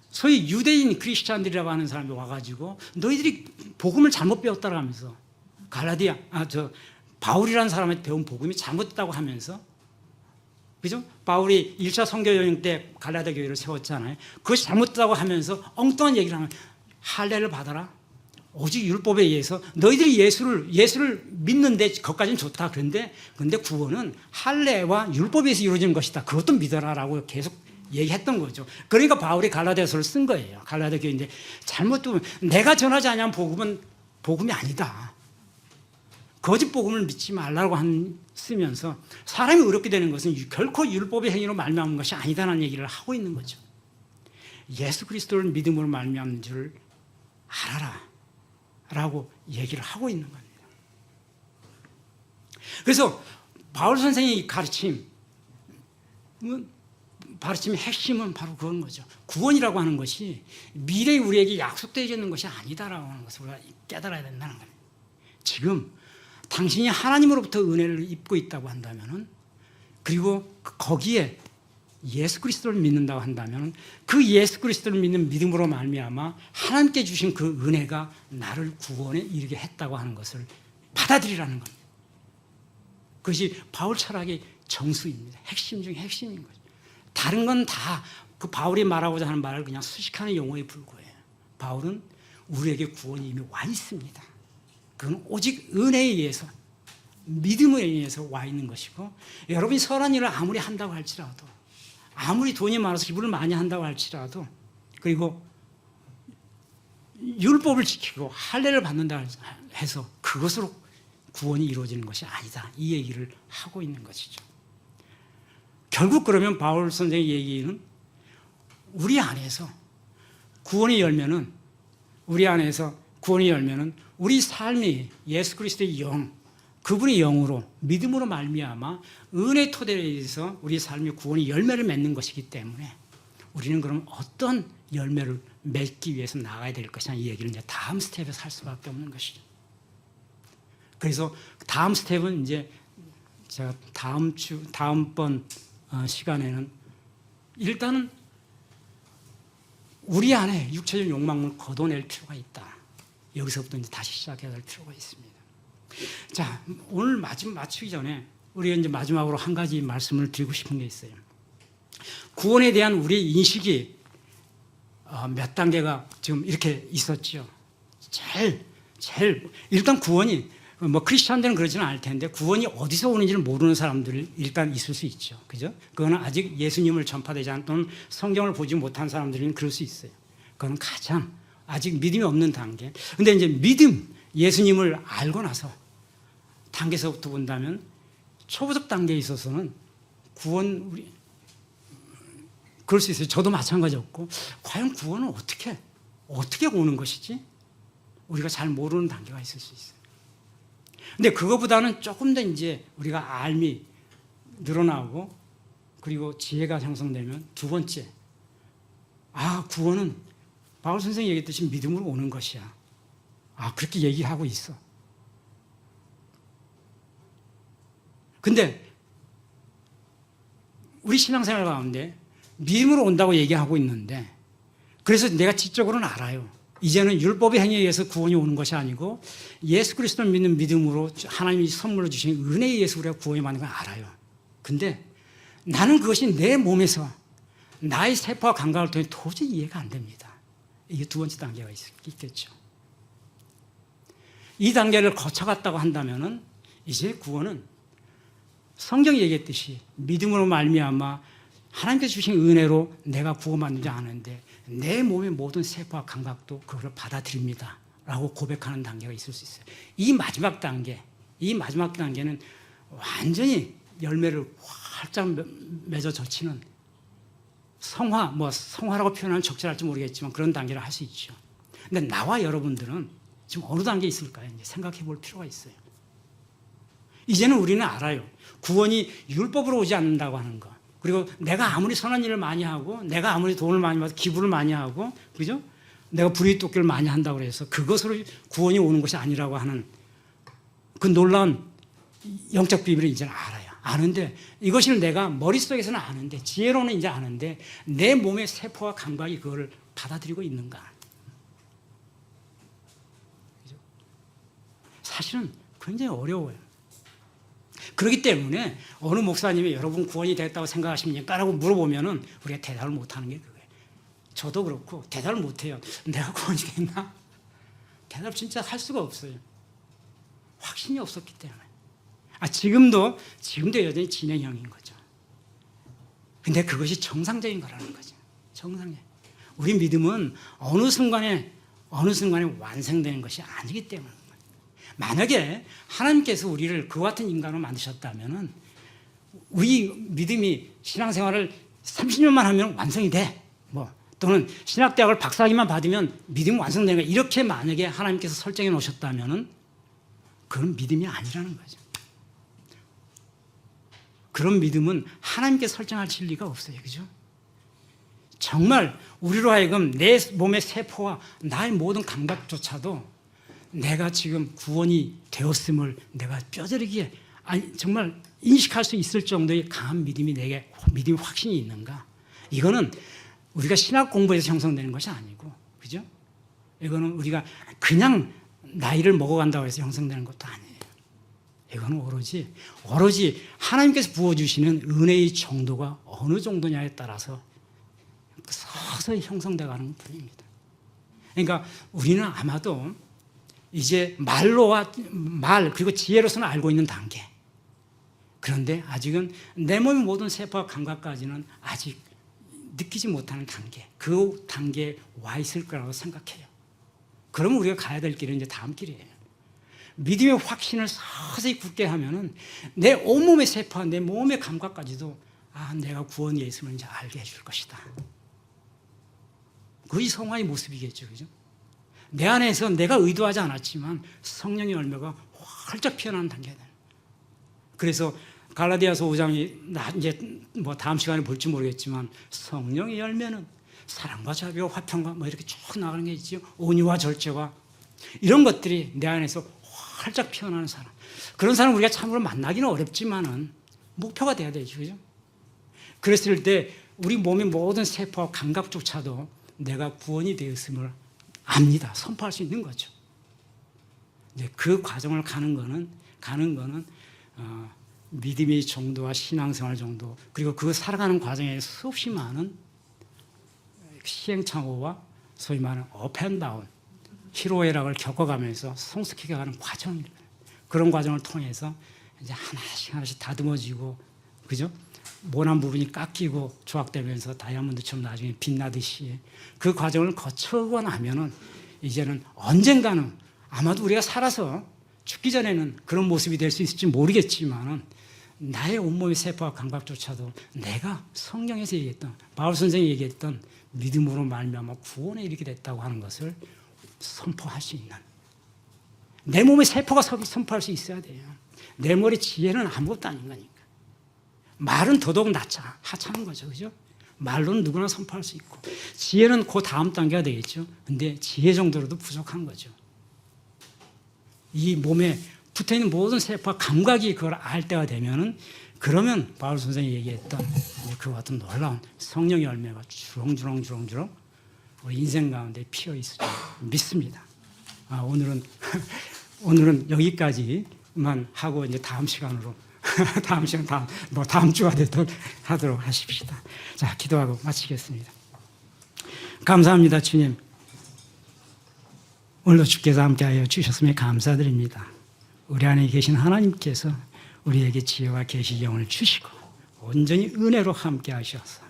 소위 유대인 크리스찬들이라고 하는 사람이 와가지고 너희들이 복음을 잘못 배웠다고 하면서 바울이라는 사람한테 배운 복음이 잘못됐다고 하면서 그죠? 바울이 1차 선교 여행 때 갈라디아 교회를 세웠잖아요. 그것이 잘못됐다고 하면서 엉뚱한 얘기를 하면 할례를 받아라. 오직 율법에 의해서 너희들이 예수를 믿는데 그것까지는 좋다. 그런데 구원은 할례와 율법에 의해서 이루어지는 것이다. 그것도 믿어라라고 계속 얘기했던 거죠. 그러니까 바울이 갈라디아서를 쓴 거예요. 갈라디아 교회인데 잘못 보면 내가 전하지 않은 복음은 복음이 아니다. 거짓 복음을 믿지 말라고 쓰면서 사람이 의롭게 되는 것은 결코 율법의 행위로 말미암은 것이 아니다라는 얘기를 하고 있는 거죠. 예수 그리스도를 믿음으로 말미암는 줄 알아라 라고 얘기를 하고 있는 겁니다. 그래서 바울 선생의 가르침의 핵심은 바로 그런 거죠. 구원이라고 하는 것이 미래에 우리에게 약속되어 있는 것이 아니다라고 하는 것을 우리가 깨달아야 된다는 겁니다. 지금 당신이 하나님으로부터 은혜를 입고 있다고 한다면은 그리고 거기에 예수 그리스도를 믿는다고 한다면 그 예수 그리스도를 믿는 믿음으로 말미암아 하나님께 주신 그 은혜가 나를 구원에 이르게 했다고 하는 것을 받아들이라는 겁니다. 그것이 바울 철학의 정수입니다. 핵심 중에 핵심인 거죠. 다른 건 다 그 바울이 말하고자 하는 말을 그냥 수식하는 용어에 불과해요. 바울은 우리에게 구원이 이미 와 있습니다. 그건 오직 은혜에 의해서 믿음에 의해서 와 있는 것이고 여러분이 선한 일을 아무리 한다고 할지라도 아무리 돈이 많아서 기부를 많이 한다고 할지라도 그리고 율법을 지키고 할례를 받는다 해서 그것으로 구원이 이루어지는 것이 아니다. 이 얘기를 하고 있는 것이죠. 결국 그러면 바울 선생의 얘기는 우리 안에서 구원이 열면은 우리 삶이 예수 그리스도의 영, 그분의 영으로 믿음으로 말미암아 은혜 토대에 의해서 우리 삶의 구원이 열매를 맺는 것이기 때문에 우리는 그럼 어떤 열매를 맺기 위해서 나가야 될 것이냐 이 얘기를 이제 다음 스텝에서 할 수밖에 없는 것이죠. 그래서 다음 스텝은 이제 제가 다음번 시간에는 일단은 우리 안에 육체적 욕망을 걷어낼 필요가 있다. 여기서부터 이제 다시 시작해야 할 필요가 있습니다. 자, 오늘 마치기 전에 우리가 이제 마지막으로 한 가지 말씀을 드리고 싶은 게 있어요. 구원에 대한 우리의 인식이 몇 단계가 지금 이렇게 있었죠. 제일 일단 구원이 뭐 크리스천들은 그러지는 않을 텐데 구원이 어디서 오는지를 모르는 사람들이 일단 있을 수 있죠. 그죠? 그거는 아직 예수님을 전파되지 않은 또는 성경을 보지 못한 사람들은 그럴 수 있어요. 그건 가장 아직 믿음이 없는 단계. 근데 이제 예수님을 알고 나서 단계에서부터 본다면 초보적 단계에 있어서는 그럴 수 있어요. 저도 마찬가지였고 과연 구원은 어떻게 오는 것이지? 우리가 잘 모르는 단계가 있을 수 있어요. 근데 그거보다는 조금 더 이제 우리가 알미 늘어나고 그리고 지혜가 형성되면 두 번째, 구원은 바울 선생이 얘기했듯이 믿음으로 오는 것이야. 그렇게 얘기하고 있어. 근데 우리 신앙생활 가운데 믿음으로 온다고 얘기하고 있는데, 그래서 내가 지적으로는 알아요. 이제는 율법의 행위에 의해서 구원이 오는 것이 아니고 예수 그리스도를 믿는 믿음으로 하나님이 선물로 주신 은혜에 의해서 우리가 구원이 받는 걸 알아요. 근데 나는 그것이 내 몸에서 나의 세포와 감각을 통해 도저히 이해가 안 됩니다. 이게 두 번째 단계가 있겠죠. 이 단계를 거쳐갔다고 한다면은 이제 구원은 성경이 얘기했듯이 믿음으로 말미암아 하나님께서 주신 은혜로 내가 구원받는지 아는데 내 몸의 모든 세포와 감각도 그걸 받아들입니다 라고 고백하는 단계가 있을 수 있어요. 이 마지막 단계는 완전히 열매를 활짝 맺어 젖히는 성화라고 표현하면 적절할지 모르겠지만 그런 단계를 할 수 있죠. 근데 나와 여러분들은 지금 어느 단계에 있을까요? 이제 생각해 볼 필요가 있어요. 이제는 우리는 알아요. 구원이 율법으로 오지 않는다고 하는 거. 그리고 내가 아무리 선한 일을 많이 하고 내가 아무리 돈을 많이 받아서 기부를 많이 하고 그죠? 내가 불의돕기를 많이 한다고 해서 그것으로 구원이 오는 것이 아니라고 하는 그 놀라운 영적 비밀을 이제 알아요. 아는데 이것을 내가 머릿속에서는 아는데 지혜로는 이제 아는데 내 몸의 세포와 감각이 그거를 받아들이고 있는가? 그죠? 사실은 굉장히 어려워요. 그렇기 때문에 어느 목사님이 여러분 구원이 됐다고 생각하십니까? 라고 물어보면은 우리가 대답을 못하는 게 그거예요. 저도 그렇고 대답을 못해요. 내가 구원이 됐나? 대답 진짜 할 수가 없어요. 확신이 없었기 때문에. 지금도 여전히 진행형인 거죠. 근데 그것이 정상적인 거라는 거죠. 정상적. 우리 믿음은 어느 순간에 완성되는 것이 아니기 때문에. 만약에 하나님께서 우리를 그와 같은 인간으로 만드셨다면은 우리 믿음이 신앙생활을 30년만 하면 완성이 돼. 또는 신학대학을 박사학위만 받으면 믿음이 완성되는 거야. 이렇게 만약에 하나님께서 설정해 놓으셨다면은 그건 믿음이 아니라는 거죠. 그런 믿음은 하나님께 설정하실 리가 없어요. 그죠? 정말 우리로 하여금 내 몸의 세포와 나의 모든 감각조차도 내가 지금 구원이 되었음을 내가 뼈저리게 정말 인식할 수 있을 정도의 강한 믿음이 믿음의 확신이 있는가? 이거는 우리가 신학 공부에서 형성되는 것이 아니고, 그죠? 이거는 우리가 그냥 나이를 먹어간다고 해서 형성되는 것도 아니에요. 이거는 오로지 하나님께서 부어주시는 은혜의 정도가 어느 정도냐에 따라서 서서히 형성되어 가는 뿐입니다. 그러니까 우리는 아마도 이제 말 그리고 지혜로서는 알고 있는 단계. 그런데 아직은 내 몸의 모든 세포와 감각까지는 아직 느끼지 못하는 단계. 그 단계에 와 있을 거라고 생각해요. 그러면 우리가 가야 될 길은 이제 다음 길이에요. 믿음의 확신을 서서히 굳게 하면은 내 온몸의 세포와 내 몸의 감각까지도 내가 구원이 있음을 이제 알게 해줄 것이다. 그게 성화의 모습이겠죠. 그죠? 내 안에서 내가 의도하지 않았지만 성령의 열매가 활짝 피어나는 단계다. 그래서 갈라디아서 5장이 이제 다음 시간에 볼지 모르겠지만 성령의 열매는 사랑과 자비와 화평과 이렇게 쭉 나가는 게 있죠. 온유와 절제와 이런 것들이 내 안에서 활짝 피어나는 사람. 그런 사람 우리가 참으로 만나기는 어렵지만은 목표가 돼야 되죠. 그죠? 그랬을 때 우리 몸의 모든 세포와 감각조차도 내가 구원이 되었음을 압니다. 선포할 수 있는 거죠. 이제 그 과정을 가는 거는 믿음의 정도와 신앙생활 정도, 그리고 그 살아가는 과정에 수없이 많은 시행착오와 소위 말하는 업앤다운, 희로애락을 겪어가면서 성숙해가는 과정입니다. 그런 과정을 통해서 이제 하나씩 다듬어지고, 그죠? 모난 부분이 깎이고 조각되면서 다이아몬드처럼 나중에 빛나듯이 그 과정을 거쳐고 나면은 이제는 언젠가는 아마도 우리가 살아서 죽기 전에는 그런 모습이 될 수 있을지 모르겠지만은 나의 온몸의 세포와 감각조차도 내가 성경에서 얘기했던 바울 선생이 얘기했던 믿음으로 말미암아 구원에 이르게 됐다고 하는 것을 선포할 수 있는 내 몸에 세포가 선포할 수 있어야 돼요. 내 머리 지혜는 아무것도 아닌 거니까. 말은 더더욱 하찮은 거죠. 그죠? 말로는 누구나 선포할 수 있고. 지혜는 그 다음 단계가 되겠죠. 근데 지혜 정도로도 부족한 거죠. 이 몸에 붙어 있는 모든 세포와 감각이 그걸 알 때가 되면은, 그러면 바울 선생이 얘기했던 그와 같은 놀라운 성령의 열매가 주렁주렁 우리 인생 가운데 피어 있을 줄 믿습니다. 오늘은 여기까지만 하고 이제 다음 시간으로 다음 주가 되도록 하도록 하십시다. 자, 기도하고 마치겠습니다. 감사합니다, 주님. 오늘도 주께서 함께하여 주셨음에 감사드립니다. 우리 안에 계신 하나님께서 우리에게 지혜와 계시 영을 주시고 온전히 은혜로 함께하셔서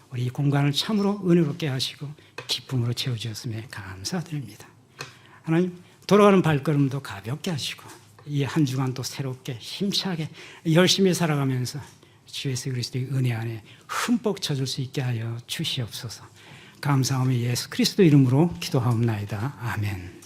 우리 공간을 참으로 은혜롭게 하시고 기쁨으로 채워주셨음에 감사드립니다. 하나님, 돌아가는 발걸음도 가볍게 하시고 이 한 주간 또 새롭게 힘차게 열심히 살아가면서 주 예수 그리스도의 은혜 안에 흠뻑 젖을 수 있게 하여 주시옵소서. 감사하며 예수 그리스도 이름으로 기도하옵나이다. 아멘.